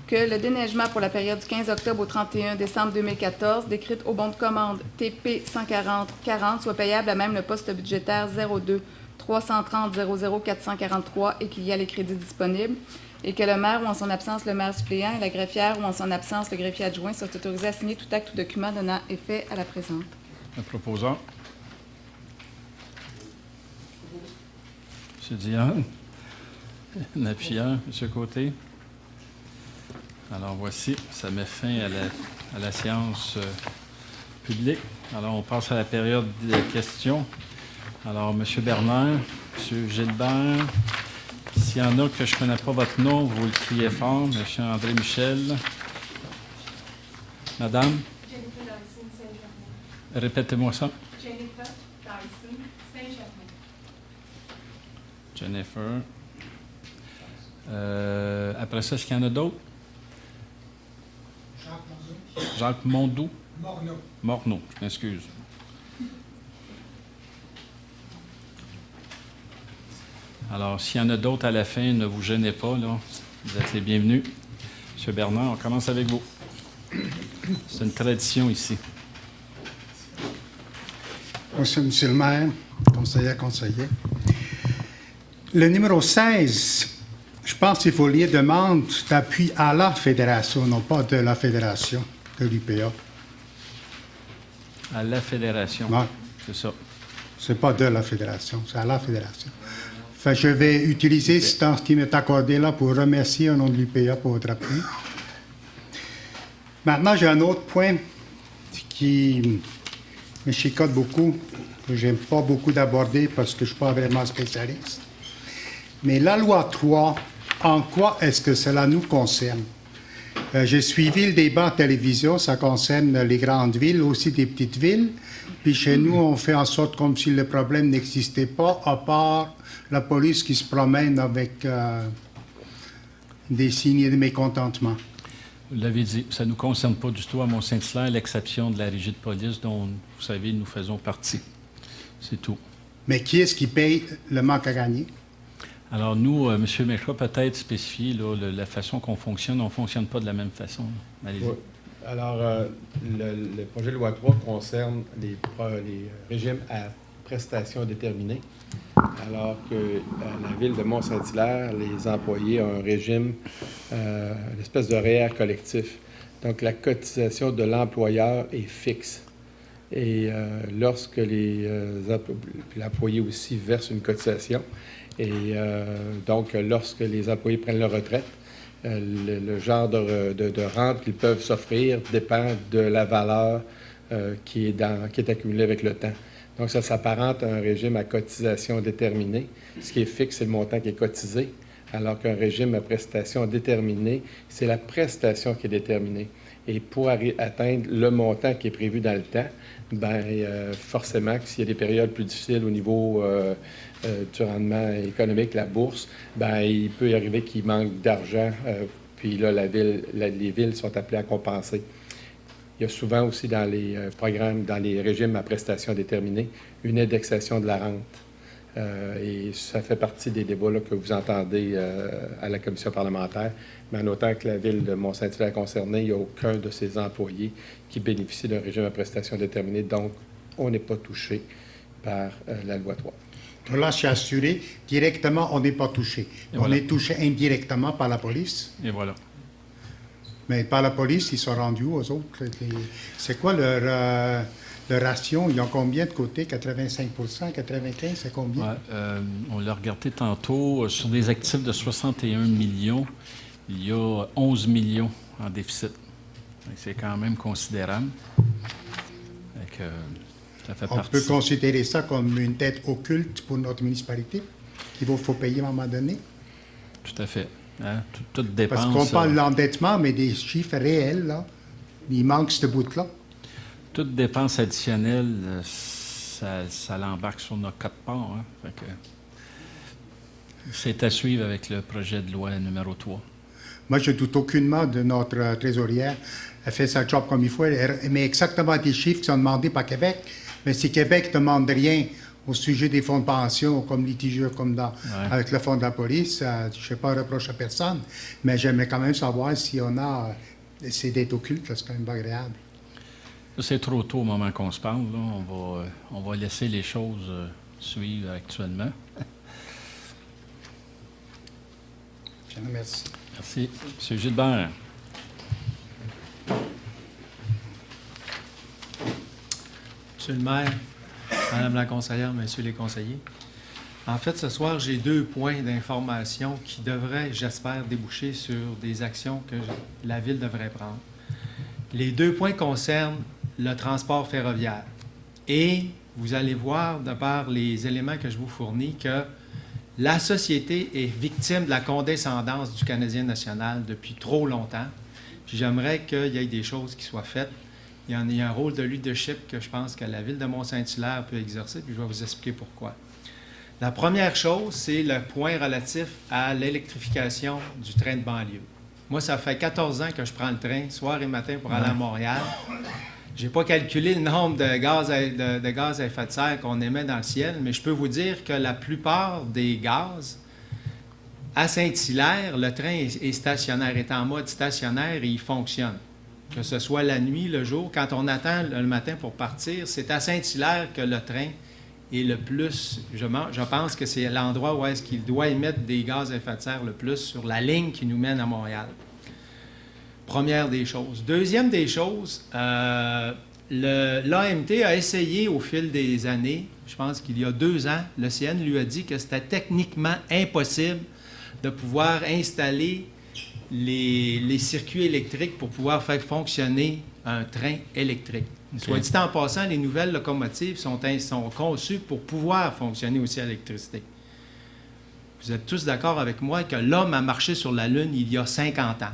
que le déneigement pour la période du 15 octobre au 31 décembre 2014, décrite au bon de commande TP 140-40, soit payable à même le poste budgétaire 02 330 00 443 et qu'il y a les crédits disponibles, et que le maire ou en son absence le maire suppléant et la greffière ou en son absence le greffier adjoint soient autorisés à signer tout acte ou document donnant effet à la présente. Le proposant. M. Diane. En appuyant, M. Côté. Alors, voici, ça met fin à la séance publique. Alors, on passe à la période de questions. Alors, M. Bernard, M. Gilbert, s'il y en a que je ne connais pas votre nom, vous le criez fort. M. André Michel. Madame. Répétez-moi ça. Jennifer Dyson, Saint-Germain. Jennifer. Après ça, est-ce qu'il y en a d'autres? Jacques Mondou. Morneau, je m'excuse. Alors, s'il y en a d'autres à la fin, ne vous gênez pas, là. Vous êtes les bienvenus. M. Bernard, on commence avec vous. C'est une tradition ici. Monsieur le maire, conseiller. Le numéro 16, je pense qu'il faut lire demande d'appui à la fédération, non pas de la fédération de l'UPA. À la fédération. Ouais. C'est ça. C'est pas de la fédération, c'est à la fédération. Fait, je vais utiliser ce temps qui m'est accordé là pour remercier au nom de l'UPA pour votre appui. Maintenant, j'ai un autre point qui me chicote beaucoup, que j'aime pas beaucoup d'aborder parce que je ne suis pas vraiment spécialiste. Mais la loi 3, en quoi est-ce que cela nous concerne? J'ai suivi le débat en télévision, ça concerne les grandes villes, aussi des petites villes. Puis chez nous, on fait en sorte comme si le problème n'existait pas, à part la police qui se promène avec des signes de mécontentement. Vous l'avez dit, ça ne nous concerne pas du tout à Mont-Saint-Hilaire, l'exception de la régie de police dont, vous savez, nous faisons partie. C'est tout. Mais qui est-ce qui paye le manque à gagner? Alors nous, M. Mécha, peut-être spécifier là, la façon qu'on fonctionne. On ne fonctionne pas de la même façon. Allez-y. Oui. Alors, le projet de loi 3 concerne les régimes à prestations déterminées, alors que la ville de Mont-Saint-Hilaire, les employés ont un régime, une espèce de REER collectif. Donc, la cotisation de l'employeur est fixe. Et lorsque l'employé aussi verse une cotisation, et donc lorsque les employés prennent leur retraite, le genre de rente qu'ils peuvent s'offrir dépend de la valeur qui est accumulée avec le temps. Donc, ça s'apparente à un régime à cotisation déterminée. Ce qui est fixe, c'est le montant qui est cotisé, alors qu'un régime à prestation déterminée, c'est la prestation qui est déterminée. Et pour atteindre le montant qui est prévu dans le temps, forcément, s'il y a des périodes plus difficiles au niveau du rendement économique, la bourse, il peut y arriver qu'il manque d'argent, puis là, les villes sont appelées à compenser. Il y a souvent aussi dans les programmes, dans les régimes à prestations déterminées, une indexation de la rente. Et ça fait partie des débats là, que vous entendez à la commission parlementaire. Mais en autant que la ville de Mont-Saint-Hilaire est concernée, il n'y a aucun de ses employés qui bénéficie d'un régime à prestations déterminées. Donc, on n'est pas touché par la loi 3. Là, je suis assuré, directement, on n'est pas touché. On est touché indirectement par la police. Et voilà. Mais par la police, ils sont rendus aux autres. C'est quoi leur ration? Ils ont combien de côté? 85 95 c'est combien? Ouais, on l'a regardé tantôt. Sur des actifs de 61 millions, il y a 11 millions en déficit. C'est quand même considérable. Ça fait On peut considérer ça comme une tête occulte pour notre municipalité qu'il faut payer à un moment donné? Tout à fait. Hein? Toute dépense. Parce qu'on parle de l'endettement, mais des chiffres réels, là, il manque ce bout-là. Toute dépense additionnelle, ça l'embarque sur notre quote-part. Hein? C'est à suivre avec le projet de loi numéro 3. Moi, je ne doute aucunement de notre trésorière. Elle fait sa job comme il faut. Elle met exactement des chiffres qui sont demandés par Québec. Mais si Québec ne demande rien au sujet des fonds de pension, comme litigieux, comme avec le fonds de la police, je ne fais pas un reproche à personne. Mais j'aimerais quand même savoir si on a ces dettes occultes. C'est quand même pas agréable. C'est trop tôt au moment qu'on se parle. Là. On va laisser les choses suivre actuellement. Je vous remercie. Merci. M. Gilbert. Monsieur le maire, Madame la conseillère, Messieurs les conseillers. En fait, ce soir, j'ai 2 points d'information qui devraient, j'espère, déboucher sur des actions que la Ville devrait prendre. Les 2 points concernent le transport ferroviaire. Et vous allez voir, de par les éléments que je vous fournis, que la société est victime de la condescendance du Canadien national depuis trop longtemps. Puis j'aimerais qu'il y ait des choses qui soient faites. Il y a un rôle de leadership que je pense que la Ville de Mont-Saint-Hilaire peut exercer, puis je vais vous expliquer pourquoi. La première chose, c'est le point relatif à l'électrification du train de banlieue. Moi, ça fait 14 ans que je prends le train, soir et matin, pour aller à Montréal. Je n'ai pas calculé le nombre de gaz à effet de serre qu'on émet dans le ciel, mais je peux vous dire que la plupart des gaz, à Saint-Hilaire, le train est stationnaire, est en mode stationnaire et il fonctionne. Que ce soit la nuit, le jour, quand on attend le matin pour partir, c'est à Saint-Hilaire que le train est le plus, je pense que c'est l'endroit où est-ce qu'il doit émettre des gaz à effet de serre le plus sur la ligne qui nous mène à Montréal. Première des choses. Deuxième des choses, l'AMT a essayé au fil des années, je pense qu'il y a 2 ans, le CN lui a dit que c'était techniquement impossible de pouvoir installer les circuits électriques pour pouvoir faire fonctionner un train électrique. Okay. Soit dit en passant, les nouvelles locomotives sont conçues pour pouvoir fonctionner aussi à l'électricité. Vous êtes tous d'accord avec moi que l'homme a marché sur la Lune il y a 50 ans.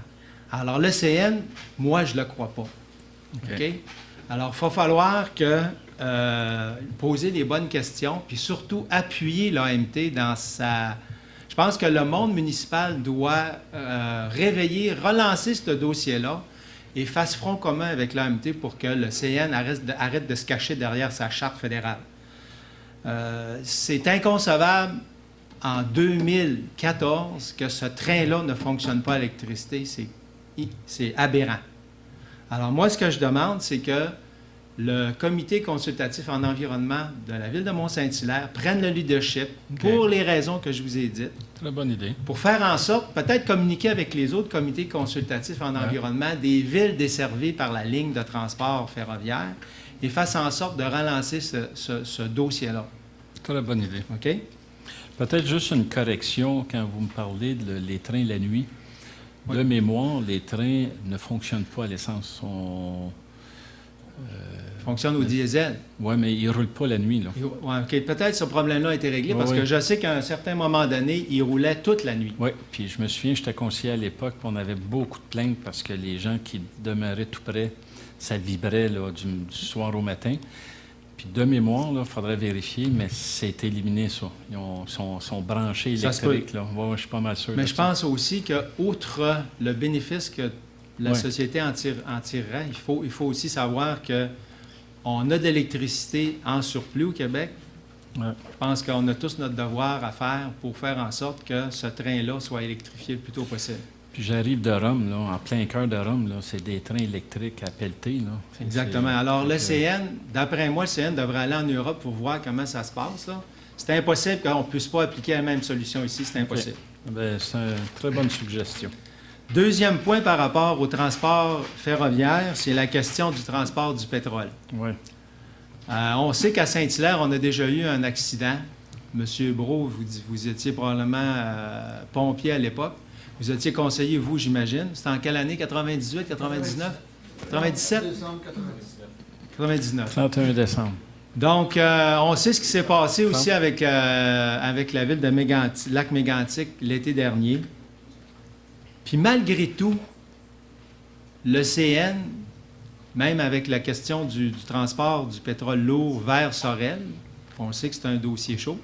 Alors, le CN, moi, je ne le crois pas. OK? Alors, il va falloir que poser les bonnes questions, puis surtout appuyer l'AMT dans sa... Je pense que le monde municipal doit réveiller, relancer ce dossier-là et fasse front commun avec l'AMT pour que le CN arrête de se cacher derrière sa charte fédérale. C'est inconcevable en 2014 que ce train-là ne fonctionne pas à l'électricité. C'est aberrant. Alors moi, ce que je demande, c'est que le comité consultatif en environnement de la ville de Mont-Saint-Hilaire prenne le leadership pour les raisons que je vous ai dites. Très bonne idée. Pour faire en sorte, peut-être communiquer avec les autres comités consultatifs en environnement des villes desservies par la ligne de transport ferroviaire et fasse en sorte de relancer ce dossier-là. Très bonne idée. OK? Peut-être juste une correction quand vous me parlez des trains la nuit. Oui. De mémoire, les trains ne fonctionnent pas à l'essence. Fonctionne au diesel. Oui, mais ils ne roulent pas la nuit. Là. Ouais, OK. Peut-être ce problème-là a été réglé parce Oui. que je sais qu'à un certain moment donné, il roulait toute la nuit. Oui, puis je me souviens, j'étais conseiller à l'époque, puis on avait beaucoup de plaintes parce que les gens qui demeuraient tout près, ça vibrait là, du soir au matin. Puis de mémoire, il faudrait vérifier, mais c'est éliminé, ça. Ils sont branchés Ça se électriques. Là. Ouais, je suis pas mal sûr. Mais de je ça. pense aussi qu'outre le bénéfice que la société en tirerait, il faut aussi savoir qu'on a de l'électricité en surplus au Québec. Ouais. Je pense qu'on a tous notre devoir à faire pour faire en sorte que ce train-là soit électrifié le plus tôt possible. Puis j'arrive de Rome, là, en plein cœur de Rome, là, c'est des trains électriques à pelleter. Là. Exactement. Alors, le CN, d'après moi, le CN devrait aller en Europe pour voir comment ça se passe. Là. C'est impossible qu'on ne puisse pas appliquer la même solution ici. C'est impossible. Bien, c'est une très bonne suggestion. Deuxième point par rapport au transport ferroviaire, c'est la question du transport du pétrole. Oui. On sait qu'à Saint-Hilaire, on a déjà eu un accident. Monsieur Brault, vous étiez probablement pompier à l'époque. Vous étiez conseiller, vous, j'imagine. C'était en quelle année? 98, 99? 97? Décembre 99. 99. 31 décembre. Donc, on sait ce qui s'est passé aussi avec la ville de Lac-Mégantic l'été dernier. Puis malgré tout, le CN, même avec la question du transport du pétrole lourd vers Sorel, on sait que c'est un dossier chaud,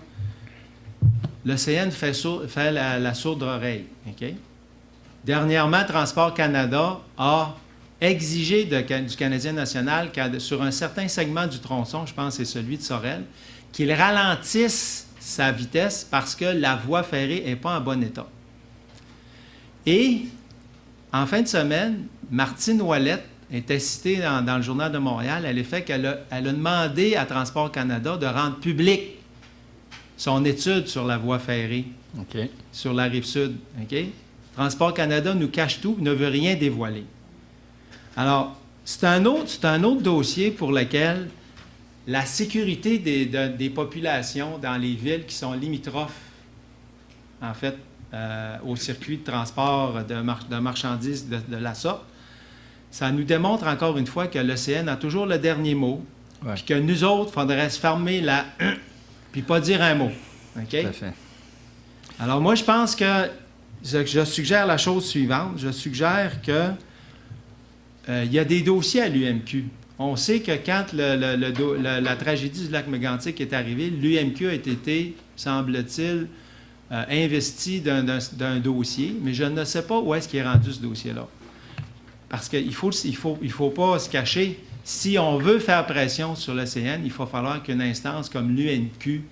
le CN fait la sourde oreille. OK? Dernièrement, Transport Canada a exigé du Canadien national sur un certain segment du tronçon, je pense que c'est celui de Sorel, qu'il ralentisse sa vitesse parce que la voie ferrée n'est pas en bon état. Et en fin de semaine, Martine Ouellette était citée dans le Journal de Montréal à l'effet qu'elle a demandé à Transport Canada de rendre public son étude sur la voie ferrée OK. sur la Rive-Sud. OK? Transport Canada nous cache tout, ne veut rien dévoiler. Alors, c'est un autre dossier pour lequel la sécurité des populations dans les villes qui sont limitrophes, en fait, au circuit de transport de marchandises de la sorte, ça nous démontre encore une fois que l'OCN a toujours le dernier mot, puis que nous autres, il faudrait se fermer la puis pas dire un mot. OK? Tout à fait. Alors moi, je pense que je suggère la chose suivante. Je suggère que il y a des dossiers à l'UMQ. On sait que quand la tragédie du lac Mégantic est arrivée, l'UMQ a été, semble-t-il, investi d'un dossier, mais je ne sais pas où est-ce qu'il est rendu ce dossier-là. Parce qu'il faut pas se cacher. Si on veut faire pression sur l'OCN, il va falloir qu'une instance comme l'UMQ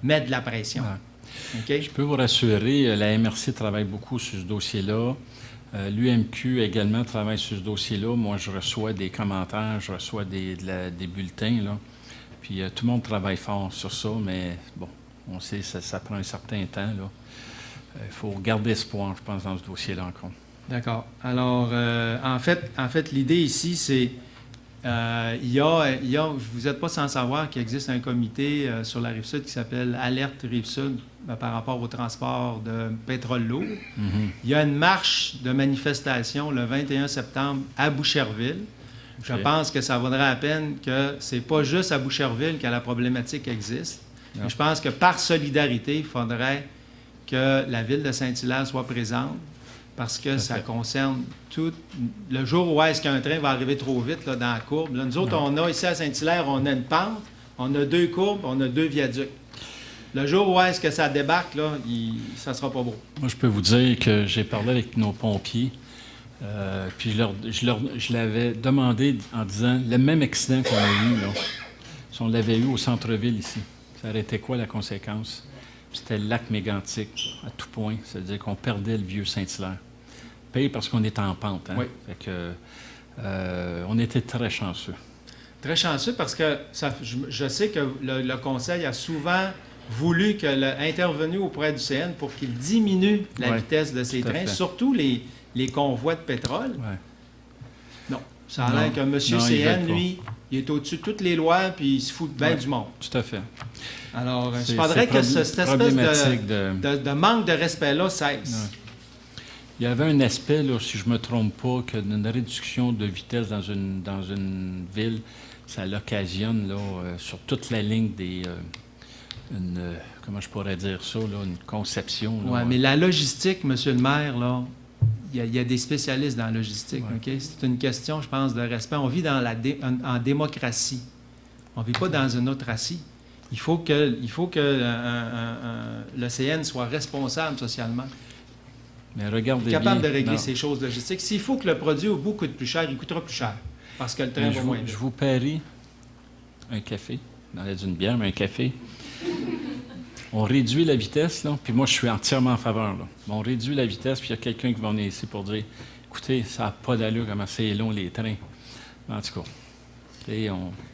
mette de la pression. Ouais. Okay? Je peux vous rassurer, la MRC travaille beaucoup sur ce dossier-là. L'UMQ également travaille sur ce dossier-là. Moi, je reçois des commentaires, je reçois des bulletins, là. Puis tout le monde travaille fort sur ça, mais bon, on sait que ça prend un certain temps, là. Il faut garder espoir, je pense, dans ce dossier-là encore. D'accord. Alors, en fait, l'idée ici, c'est vous n'êtes pas sans savoir qu'il existe un comité sur la Rive-Sud qui s'appelle Alerte Rive-Sud par rapport au transport de pétrole lourd. Mm-hmm. Il y a une marche de manifestation le 21 septembre à Boucherville. Je pense que ça vaudrait la peine que c'est pas juste à Boucherville que la problématique existe. Mais je pense que par solidarité, il faudrait que la ville de Saint-Hilaire soit présente. parce que ça concerne tout. Le jour où est-ce qu'un train va arriver trop vite là, dans la courbe, là, nous autres, on a ici à Saint-Hilaire, on a une pente, on a 2 courbes, on a 2 viaducs. Le jour où est-ce que ça débarque, là, ça sera pas beau. Moi, je peux vous dire que j'ai parlé avec nos pompiers, puis je l'avais demandé en disant le même accident qu'on a eu, là, si on l'avait eu au centre-ville ici, ça aurait été quoi la conséquence? C'était le lac mégantique à tout point, c'est-à-dire qu'on perdait le vieux Saint-Hilaire. Pire parce qu'on est en pente. Hein? Oui. Fait que, on était très chanceux. Très chanceux parce que je sais que le Conseil a souvent voulu intervenu auprès du CN pour qu'il diminue la vitesse de ces tout à trains, fait. surtout les convois de pétrole. Ouais. Non. Ça a l'air que M. Non, ils CN, veulent pas. lui, il est au-dessus de toutes les lois puis il se fout bien du monde. Tout à fait. Alors, il C'est faudrait que cette espèce problématique de manque de respect-là cesse. Ouais. Il y avait un aspect, là, si je ne me trompe pas, que d'une réduction de vitesse dans une ville, ça l'occasionne là, sur toute la ligne comment je pourrais dire ça, là, une conception. Oui, là, mais la logistique, M. le maire, là, il y a des spécialistes dans la logistique. Ouais. OK? C'est une question, je pense, de respect. On vit en démocratie. On ne vit pas dans une autracie. Il faut que le CN soit responsable socialement. Mais regardez Capable bien, de régler non. ces choses logistiques. S'il faut que le produit au bout coûte plus cher, il coûtera plus cher. Parce que le train Mais va moins je vite. vous parie un café, dans une bière, mais un café. On réduit la vitesse, là, puis moi, je suis entièrement en faveur. Là. On réduit la vitesse, puis il y a quelqu'un qui va venir ici pour dire « Écoutez, ça n'a pas d'allure comment c'est long, les trains. » En tout cas,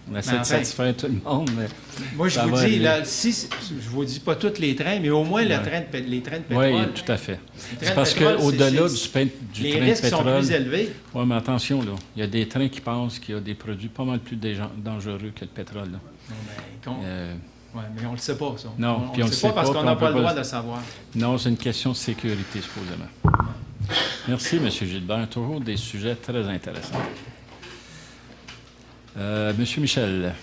on essaie de satisfaire tout le monde, mais Moi, je ça vous va dis, arriver. là, je vous dis pas tous les trains, mais au moins les trains de pétrole. Oui, tout à fait. Les trains C'est de parce pétrole, qu'au-delà du les train de risques sont pétrole... plus élevés. Oui, mais attention, là, il y a des trains qui passent qui ont des produits pas mal plus dangereux que le pétrole. Là. Ouais, mais on le sait pas, ça. Non, puis on on le le sait pas sait parce pas, qu'on puis n'a on pas peut le droit pas de savoir. Non, c'est une question de sécurité, supposément. Merci, M. Gilbert. Toujours des sujets très intéressants. M. Michel.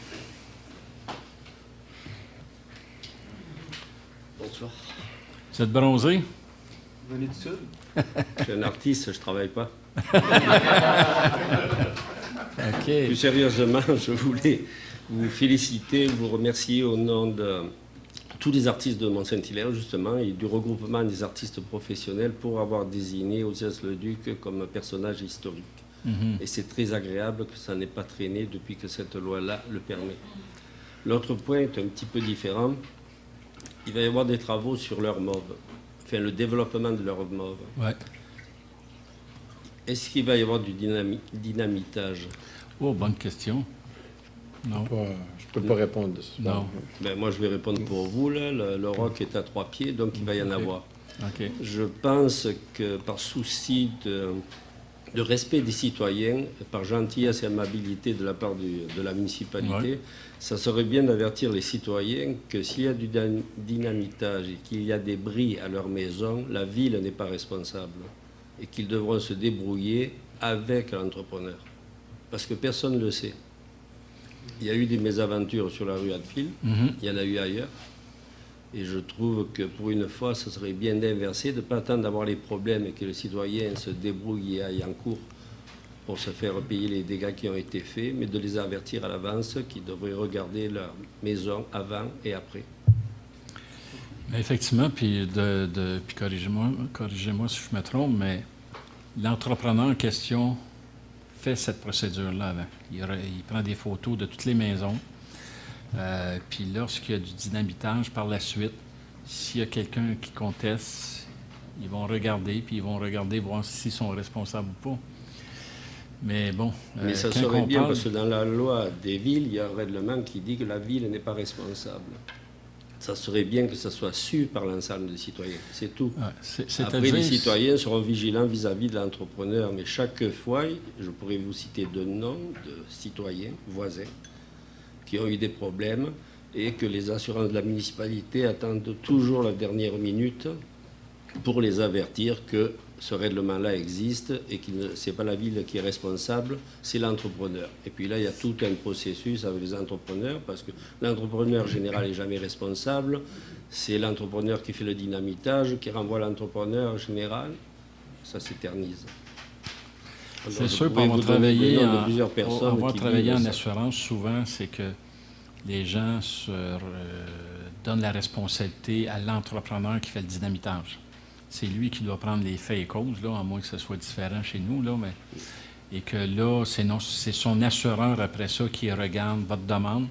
Bonsoir. Vous êtes bronzé? Venu du Sud? Je suis un artiste, je travaille pas. OK. Plus sérieusement, je voulais vous féliciter, vous remercier au nom de tous les artistes de Mont-Saint-Hilaire, justement, et du regroupement des artistes professionnels pour avoir désigné Ozias-le-Duc comme personnage historique. Et c'est très agréable que ça n'ait pas traîné depuis que cette loi-là le permet. L'autre point est un petit peu différent. Il va y avoir des travaux sur leur mauve, enfin le développement de leur mauve. Ouais. Est-ce qu'il va y avoir du dynamitage? Oh, bonne question. Non. Je peux pas répondre de ça. Non. Ben, moi, je vais répondre pour vous. Là. Le roc est à 3 pieds, donc il va y en avoir. OK. Je pense que par souci de respect des citoyens, par gentillesse et amabilité de la part de la municipalité, ça serait bien d'avertir les citoyens que s'il y a du dynamitage et qu'il y a des bris à leur maison, la ville n'est pas responsable et qu'ils devront se débrouiller avec l'entrepreneur. Parce que personne ne le sait. Il y a eu des mésaventures sur la rue Hadfield, il y en a eu ailleurs. Et je trouve que pour une fois, ce serait bien d'inverser, de ne pas attendre d'avoir les problèmes et que le citoyen se débrouille et aille en cours pour se faire payer les dégâts qui ont été faits, mais de les avertir à l'avance qu'ils devraient regarder leur maison avant et après. Mais effectivement, puis corrigez-moi si je me trompe, mais l'entrepreneur en question fait cette procédure-là avant. Il prend des photos de toutes les maisons. Puis lorsqu'il y a du dynamitage par la suite, s'il y a quelqu'un qui conteste, ils vont regarder, puis ils vont regarder voir s'ils sont responsables ou pas. Mais bon, Mais ça quand serait on bien, parle- parce que dans la loi des villes, il y a un règlement qui dit que la ville n'est pas responsable. Ça serait bien que ça soit su par l'ensemble des citoyens, c'est tout. Ouais, Après, c'est-à-dire- les citoyens seront vigilants vis-à-vis de l'entrepreneur, mais chaque fois, je pourrais vous citer deux noms de citoyens voisins qui ont eu des problèmes et que les assurances de la municipalité attendent toujours la dernière minute pour les avertir que ce règlement-là existe et que ce n'est pas la ville qui est responsable, c'est l'entrepreneur. Et puis là, il y a tout un processus avec les entrepreneurs, parce que l'entrepreneur général n'est jamais responsable. C'est l'entrepreneur qui fait le dynamitage, qui renvoie l'entrepreneur général. ça s'éternise. C'est sûr qu'on va travailler en assurance. Souvent, c'est que les gens donnent la responsabilité à l'entrepreneur qui fait le dynamitage. C'est lui qui doit prendre les faits et causes, là, à moins que ce soit différent chez nous, là, mais... Et que là, c'est son assureur après ça qui regarde votre demande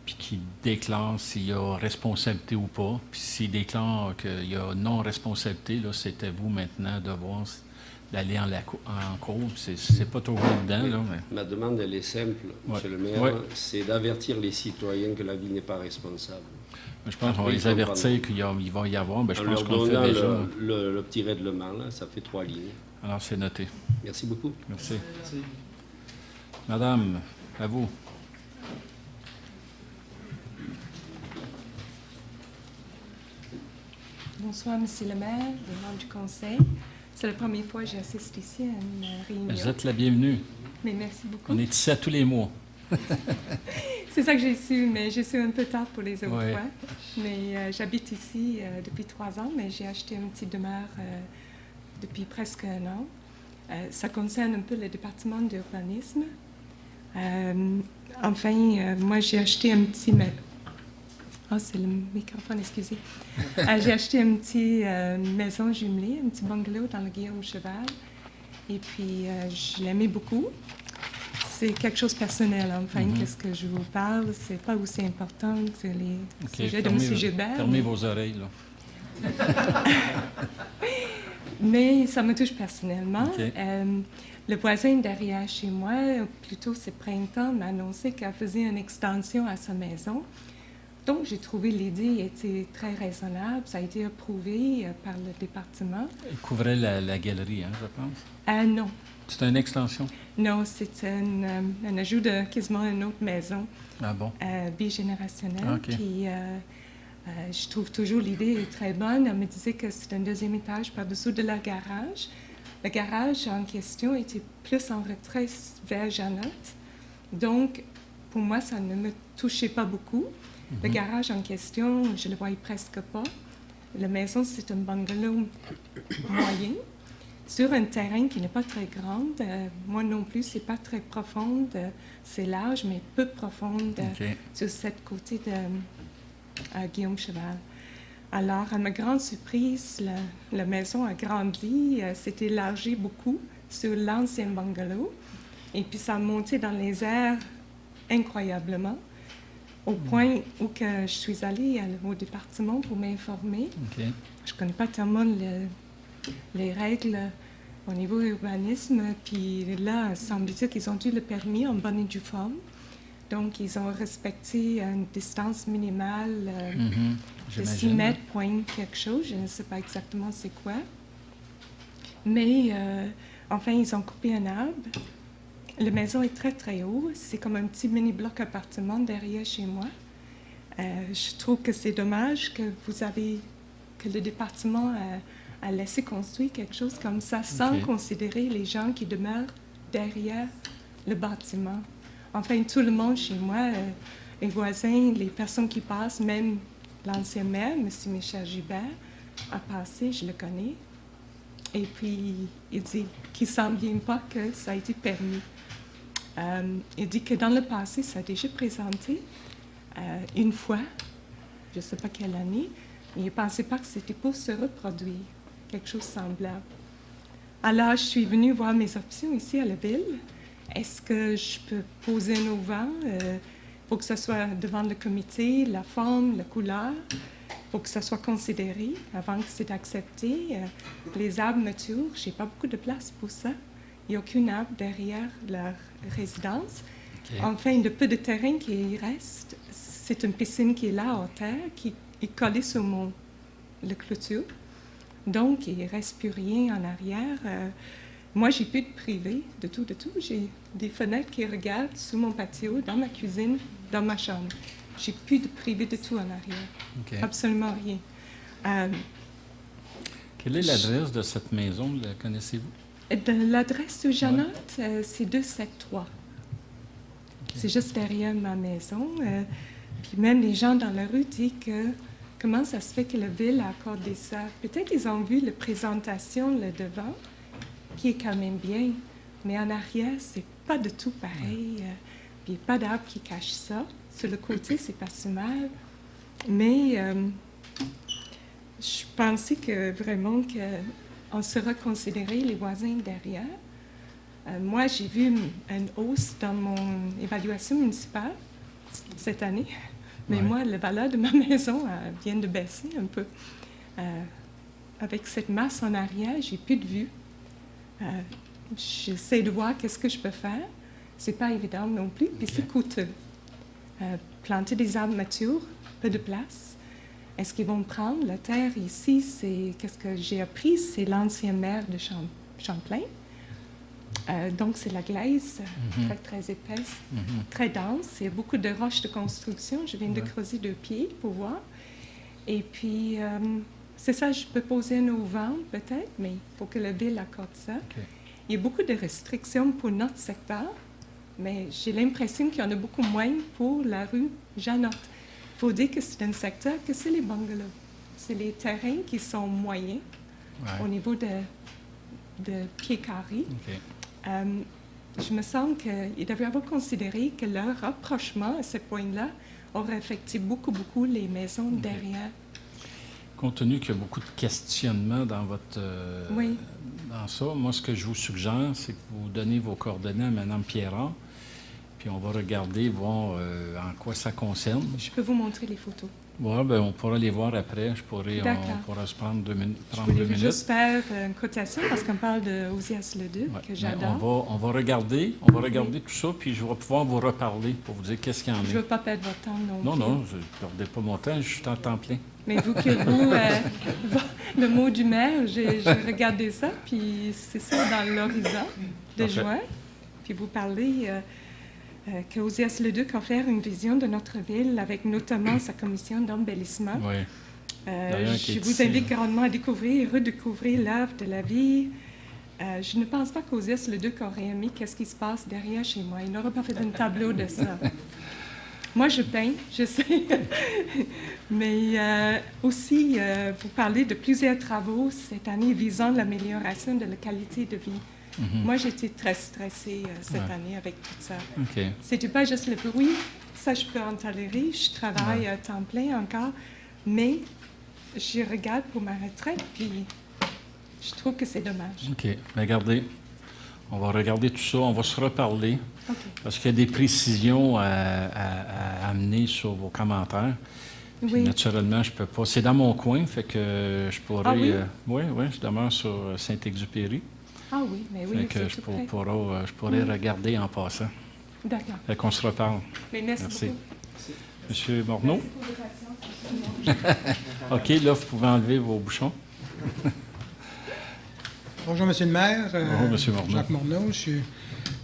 puis qui déclare s'il y a responsabilité ou pas. Puis s'il déclare qu'il y a non-responsabilité, là, c'est à vous maintenant de voir d'aller en cours. C'est pas trop évident, là, mais... Ma demande, elle est simple, Monsieur le maire. C'est d'avertir les citoyens que la ville n'est pas responsable. Je pense qu'on va les avertir qu'il va y avoir. Je pense qu'on le fait déjà. Le petit règlement, là, ça fait 3 lignes. Alors, c'est noté. Merci beaucoup. Merci. Madame, à vous. Bonsoir, Monsieur le maire, les membres du conseil. C'est la première fois que j'assiste ici à une réunion. Vous êtes la bienvenue. Mais merci beaucoup. On est ici à tous les mois. C'est ça que j'ai su, mais je suis un peu tard pour les autres Ouais. fois. Mais j'habite ici depuis 3 ans, mais j'ai acheté une petite demeure depuis presque 1 an. Ça concerne un peu le département d'urbanisme. Moi, j'ai acheté un petit... Oh, c'est le microphone, excusez. J'ai acheté une petite maison jumelée, un petit bungalow dans le Guillaume-Cheval. Et puis, je l'aimais beaucoup. C'est quelque chose de personnel, Qu'est-ce que je vous parle, c'est pas aussi important que les sujets de M. Gilbert. Fermez vos oreilles, là. Mais ça me touche personnellement. Okay. Le voisin derrière chez moi, plutôt ce printemps, m'a annoncé qu'elle faisait une extension à sa maison. Donc, j'ai trouvé l'idée était très raisonnable. Ça a été approuvé par le département. Il couvrait la galerie, je pense. Non. C'est une extension? Non, c'est un ajout de quasiment une autre maison. Ah bon? Bigénérationnelle. Okay. Puis, je trouve toujours l'idée très bonne. Elle me disait que c'est un 2e étage par-dessous de leur garage. Le garage en question était plus en retrait vers Jeannette. Donc, pour moi, ça ne me touchait pas beaucoup. Le garage en question, je ne le voyais presque pas. La maison, c'est un bungalow moyen, sur un terrain qui n'est pas très grand. Moi non plus, c'est pas très profond. C'est large, mais peu profond sur cette côté de Guillaume-Cheval. Alors, à ma grande surprise, la maison a grandi, s'est élargie beaucoup sur l'ancien bungalow. Et puis, ça a monté dans les airs incroyablement, au point où que je suis allée au département pour m'informer. Okay. Je ne connais pas tellement les règles au niveau urbanisme. Puis là, il semble-t-il qu'ils ont eu le permis en bonne et due forme. Donc, ils ont respecté une distance minimale de 6 mètres, point quelque chose. Je ne sais pas exactement c'est quoi. Mais, ils ont coupé un arbre. La maison est très, très haut. C'est comme un petit mini-bloc appartement derrière chez moi. Je trouve que c'est dommage que le département a laissé construire quelque chose comme ça sans considérer les gens qui demeurent derrière le bâtiment. Tout le monde chez moi, les voisins, les personnes qui passent, même l'ancien maire, M. Michel Gilbert, a passé, je le connais. Et puis, il dit qu'il ne sent bien pas que ça a été permis. Il dit que dans le passé, ça a déjà présenté une fois, je ne sais pas quelle année, mais il ne pensait pas que c'était pour se reproduire, quelque chose de semblable. Alors, je suis venue voir mes options ici à la ville. Est-ce que je peux poser un auvent? Il faut que ce soit devant le comité, la forme, la couleur. Il faut que ça soit considéré avant que c'est accepté. Les arbres matures, je n'ai pas beaucoup de place pour ça. Il n'y a aucun arbre derrière leur résidence. Okay. Le peu de terrain qui reste, c'est une piscine qui est là en terre, qui est collée sur le clôture. Donc, il ne reste plus rien en arrière. Moi, j'ai plus de privé, de tout. J'ai des fenêtres qui regardent sous mon patio, dans ma cuisine, dans ma chambre. J'ai plus de privé de tout en arrière. Okay. Absolument rien. Quelle est l'adresse de cette maison? La connaissez-vous? L'adresse de Jeannette, c'est 273. Okay. C'est juste derrière ma maison. Puis même les gens dans la rue disent que comment ça se fait que la ville a accordé ça. Peut-être qu'ils ont vu la présentation là devant. qui est quand même bien. Mais en arrière, c'est pas du tout pareil. Il n'y a pas d'arbre qui cache ça. Sur le côté, c'est pas si mal. Mais je pensais que vraiment qu'on sera considéré les voisins derrière. Moi, j'ai vu une hausse dans mon évaluation municipale cette année. Mais moi, la valeur de ma maison vient de baisser un peu. Avec cette masse en arrière, j'ai plus de vue. J'essaie de voir qu'est-ce que je peux faire. C'est pas évident non plus, puis c'est coûteux. Planter des arbres matures, peu de place. Est-ce qu'ils vont prendre la terre ici? Qu'est-ce que j'ai appris? C'est l'ancienne mer de Champlain. Donc, c'est la glaise, très, très épaisse, très dense. Il y a beaucoup de roches de construction. Je viens de creuser 2 pieds pour voir. Et puis, c'est ça, je peux poser un auvent, peut-être, mais il faut que la ville accorde ça. Okay. Il y a beaucoup de restrictions pour notre secteur, mais j'ai l'impression qu'il y en a beaucoup moins pour la rue Jeannotte. Il faut dire que c'est un secteur que c'est les bungalows. C'est les terrains qui sont moyens au niveau de pieds carrés. Okay. Je me sens qu'ils devraient avoir considéré que leur rapprochement à ce point-là aurait affecté beaucoup, beaucoup les maisons derrière. Compte tenu qu'il y a beaucoup de questionnements dans votre dans ça, moi, ce que je vous suggère, c'est que vous donnez vos coordonnées à Mme Pierrat, puis on va regarder, voir en quoi ça concerne. Je peux vous montrer les photos. Oui, bien, on pourra les voir après. On pourra se prendre 2 minutes. Je voulais juste faire une cotation parce qu'on parle de Osias Leduc, que j'adore. On va regarder tout ça, puis je vais pouvoir vous reparler pour vous dire qu'est-ce qu'il y en a. Je ne veux pas perdre votre temps non plus. Non, je ne perdais pas mon temps, je suis en temps plein. Mais vous, le mot du maire, j'ai regardé ça, puis c'est ça dans l'horizon de juin. Puis vous parlez que Osias Leduc a fait une vision de notre ville avec notamment sa commission d'embellissement. Oui. Je vous invite grandement à découvrir et redécouvrir l'œuvre de la vie. Je ne pense pas qu'Osias Leduc aurait aimé qu'est-ce qui se passe derrière chez moi. Il n'aurait pas fait un tableau de ça. Moi, je peins, je sais. Mais aussi, vous parlez de plusieurs travaux cette année visant l'amélioration de la qualité de vie. Moi, j'étais très stressée cette année avec tout ça. Okay. C'était pas juste le bruit, ça je peux en tolérer. Je travaille à temps plein encore, mais je regarde pour ma retraite, puis je trouve que c'est dommage. OK. Mais regardez, on va regarder tout ça, on va se reparler, parce qu'il y a des précisions à amener sur vos commentaires. Puis, naturellement, je peux pas. C'est dans mon coin, fait que je pourrais... Ah oui? Oui, je demeure sur Saint-Exupéry. Ah oui, mais oui, c'est tout près. Je pourrais regarder en passant. D'accord. Fait qu'on se reparle. Mais merci beaucoup. Monsieur Morneau? OK, là, vous pouvez enlever vos bouchons. Bonjour, Monsieur le maire. Bonjour, Monsieur Morneau. Jacques Morneau. Je suis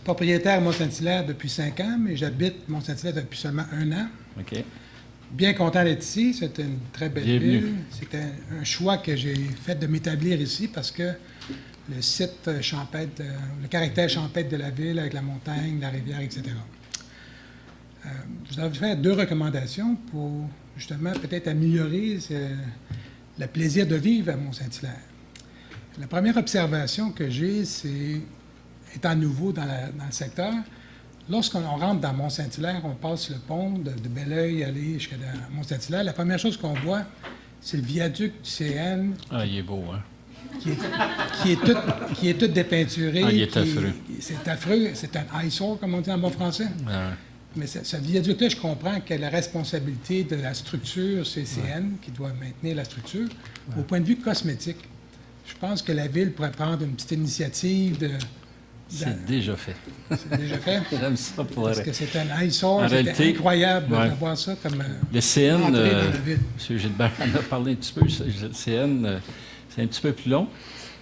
propriétaire à Mont-Saint-Hilaire depuis 5 ans, mais j'habite Mont-Saint-Hilaire depuis seulement 1 an. OK. Bien content d'être ici. C'est une très belle ville. C'était un choix que j'ai fait de m'établir ici parce que le site champêtre, le caractère champêtre de la ville avec la montagne, la rivière, etc. Je voudrais faire 2 recommandations pour justement peut-être améliorer le plaisir de vivre à Mont-Saint-Hilaire. La première observation que j'ai, c'est, étant nouveau dans le secteur, lorsqu'on rentre dans Mont-Saint-Hilaire, on passe le pont de Belleuil, aller jusqu'à Mont-Saint-Hilaire, la première chose qu'on voit, c'est le viaduc du CN. Ah, il est beau, hein? Qui est tout dépeinturé. Ah, il est affreux. C'est affreux. C'est un eyesore, comme on dit en bon français. Ah. Mais ce viaduc-là, je comprends que la responsabilité de la structure, c'est CN qui doit maintenir la structure. Au point de vue cosmétique, je pense que la Ville pourrait prendre une petite initiative C'est déjà fait. C'est déjà fait? J'aime ça pour Parce que c'est un eyesore, c'est incroyable de voir ça comme le CN, entrée dans la ville. M. Gilbert en a parlé un petit peu, le CN, c'est un petit peu plus long.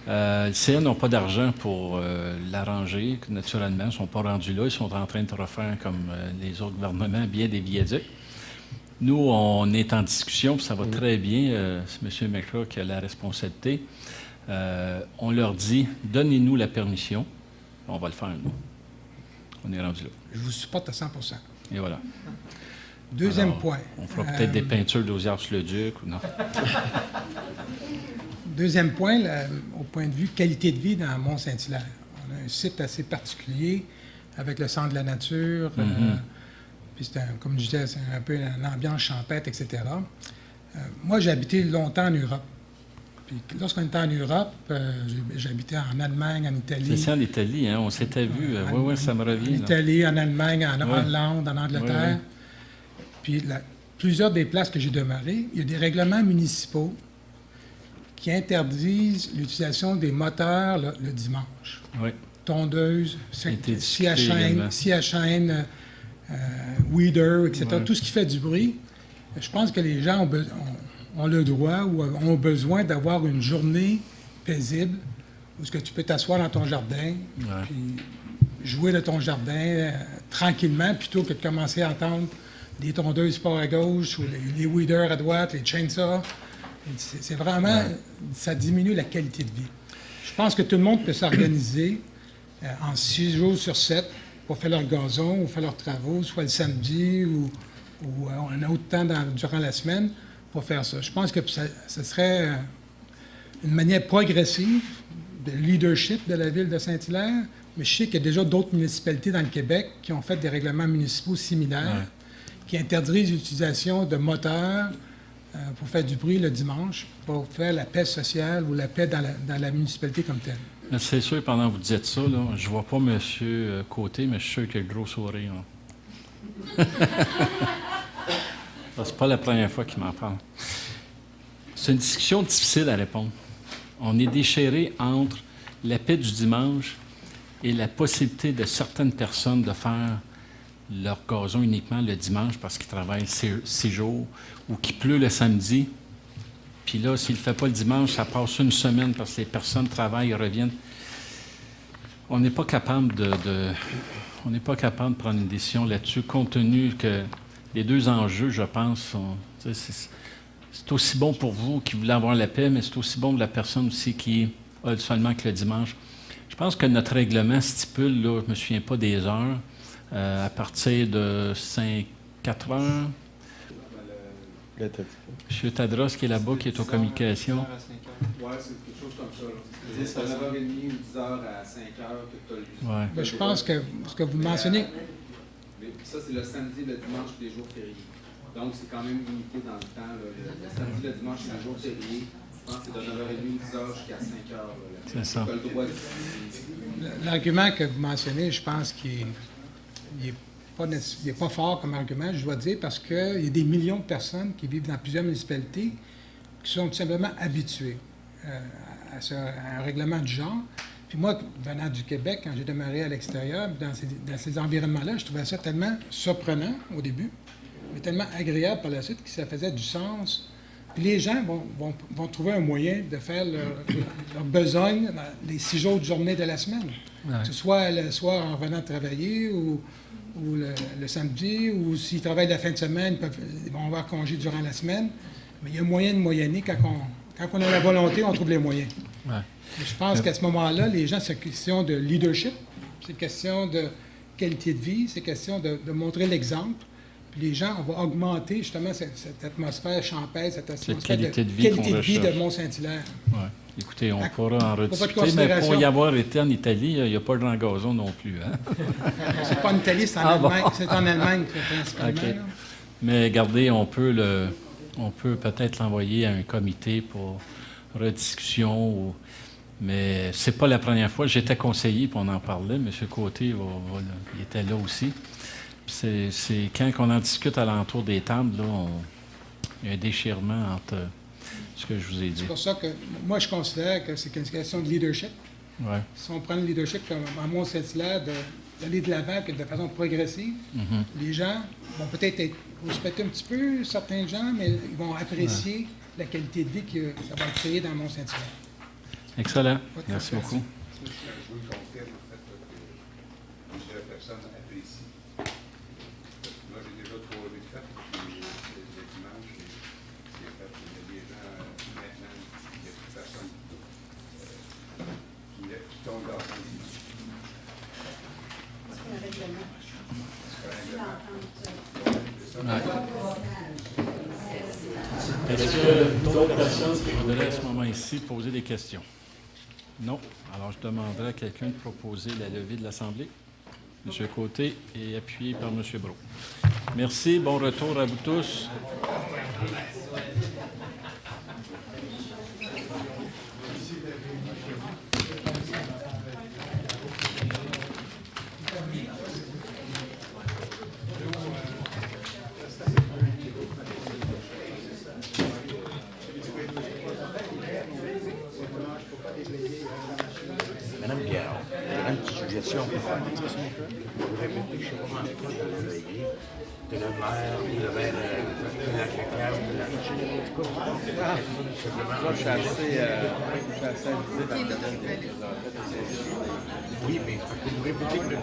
Le CN n'ont pas d'argent pour l'arranger, naturellement. Ils ne sont pas rendus là. Ils sont en train de refaire, comme les autres gouvernements, bien des viaducs. Nous, on est en discussion, puis ça va très bien. C'est M. McCraw qui a la responsabilité. On leur dit, donnez-nous la permission. On va le faire, nous. On est rendu là. Je vous supporte à 100%. Et voilà. Deuxième point. On fera peut-être des peintures d'Osias Leduc ou non. Deuxième point, au point de vue qualité de vie dans Mont-Saint-Hilaire. On a un site assez particulier avec le centre de la nature. Puis comme je disais, c'est un peu une ambiance champêtre, etc. Moi, j'ai habité longtemps en Europe. Puis lorsqu'on était en Europe, j'habitais en Allemagne, en Italie. C'est ça, en Italie, hein? On s'était vu. Oui, ça me revient. En Italie, en Allemagne, en Hollande, en Angleterre. Puis plusieurs des places que j'ai demeurées, il y a des règlements municipaux qui interdisent l'utilisation des moteurs le dimanche. Oui. Tondeuse, scie à chaîne, weeder, etc. Ouais. Tout ce qui fait du bruit. Je pense que les gens ont le droit ou ont besoin d'avoir une journée paisible où ce que tu peux t'asseoir dans ton jardin, puis jouer dans ton jardin tranquillement, plutôt que de commencer à entendre les tondeuses par à gauche ou les weeders à droite, les chainsaws. C'est vraiment... Ça diminue la qualité de vie. Je pense que tout le monde peut s'organiser en 6 jours sur 7 pour faire leur gazon ou faire leurs travaux, soit le samedi ou un autre temps durant la semaine pour faire ça. Je pense que ce serait une manière progressive de leadership de la ville de Saint-Hilaire, mais je sais qu'il y a déjà d'autres municipalités dans le Québec qui ont fait des règlements municipaux similaires qui interdisent l'utilisation de moteurs pour faire du bruit le dimanche, pour faire la paix sociale ou la paix dans la municipalité comme telle. C'est sûr, pendant que vous dites ça, là, je vois pas M. Côté, mais je suis sûr qu'il a le gros sourire. C'est pas la première fois qu'il m'en parle. C'est une discussion difficile à répondre. On est déchiré entre la paix du dimanche et la possibilité de certaines personnes de faire leur gazon uniquement le dimanche parce qu'ils travaillent 6 jours ou qu'il pleut le samedi. Puis là, s'il ne le fait pas le dimanche, ça passe une semaine parce que les personnes travaillent et reviennent. On n'est pas capable on n'est pas capable de prendre une décision là-dessus, compte tenu que les deux enjeux, je pense, c'est aussi bon pour vous qui voulez avoir la paix, mais c'est aussi bon pour la personne aussi qui a seulement que le dimanche. Je pense que notre règlement stipule, là, je ne me souviens pas des heures, à partir de 4 heures. M. Tadros, qui est là-bas, qui est aux communications. Oui, c'est quelque chose comme ça. C'est à 9h30 ou 10h à 5h que tu as lu. Ouais. Ben, je pense que ce que vous mentionnez... Mais ça, c'est le samedi, le dimanche, les jours fériés. Donc, c'est quand même limité dans le temps. Le samedi, le dimanche, c'est un jour férié. Je pense que c'est de 9h30 ou 10h jusqu'à 5h. C'est ça. Tu as le droit de... L'argument que vous mentionnez, je pense qu'il n'est pas fort comme argument, je dois dire, parce qu'il y a des millions de personnes qui vivent dans plusieurs municipalités qui sont tout simplement habituées à un règlement du genre. Puis moi, venant du Québec, quand j'ai demeuré à l'extérieur, dans ces environnements-là, je trouvais ça tellement surprenant au début, mais tellement agréable par la suite que ça faisait du sens. Puis les gens vont trouver un moyen de faire leur besogne dans les 6 jours de journée de la semaine. Que ce soit le soir en revenant de travailler ou le samedi, ou s'ils travaillent la fin de semaine, ils vont avoir congé durant la semaine. Mais il y a un moyen de moyenner. Quand on a la volonté, on trouve les moyens. Ouais. Je pense qu'à ce moment-là, les gens, c'est question de leadership, c'est question de qualité de vie, c'est question de montrer l'exemple. Puis les gens, on va augmenter justement cette atmosphère champêtre, cette atmosphère qualité de vie de Mont-Saint-Hilaire. Ouais. Écoutez, on pourra en pas de rediscuter, mais considération. pour y avoir été en Italie, il n'y a pas de grand gazon non plus. Hein? C'est pas en Italie, c'est en Allemagne. C'est en Allemagne, principalement. OK. Là. Mais regardez, on peut peut-être l'envoyer à un comité pour rediscussion. Mais c'est pas la première fois. J'étais conseiller, puis on en parlait. M. Côté, il était là aussi. C'est quand on en discute alentour des tables, là, il y a un déchirement entre ce que je vous ai dit. C'est pour ça que moi, je considère que c'est une question de leadership. Ouais. Si on prend le leadership comme à Mont-Saint-Hilaire, d'aller de l'avant de façon progressive, les gens vont peut-être être respecter un petit peu certains gens, mais ils vont apprécier la qualité de vie que ça va créer dans Mont-Saint-Hilaire. Excellent. Merci beaucoup. Je vous confirme, en fait, que la personne apprécie. Moi, j'ai déjà 3 vues de fête, puis le dimanche, c'est fait. Il y a des gens, maintenant, il n'y a plus personne qui tombe dans son dimanche. C'est un règlement. C'est un règlement. Est-ce que d'autres personnes voudraient à ce moment ici poser des questions? Non. Alors, je demanderai à quelqu'un de proposer la levée de l'Assemblée. M. Côté et appuyé par M. Brault. Merci. Bon retour à vous tous. Madame Guérard, j'aurais une petite suggestion. Répétez, je ne sais pas comment le veiller, que le maire ou le maire de la CAQ ou la Moi, je suis assez avisé dans le domaine des Oui, mais parce que vous répétez que le...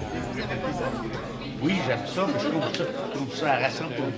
Oui, j'aime ça, mais je trouve ça harassant pour vous.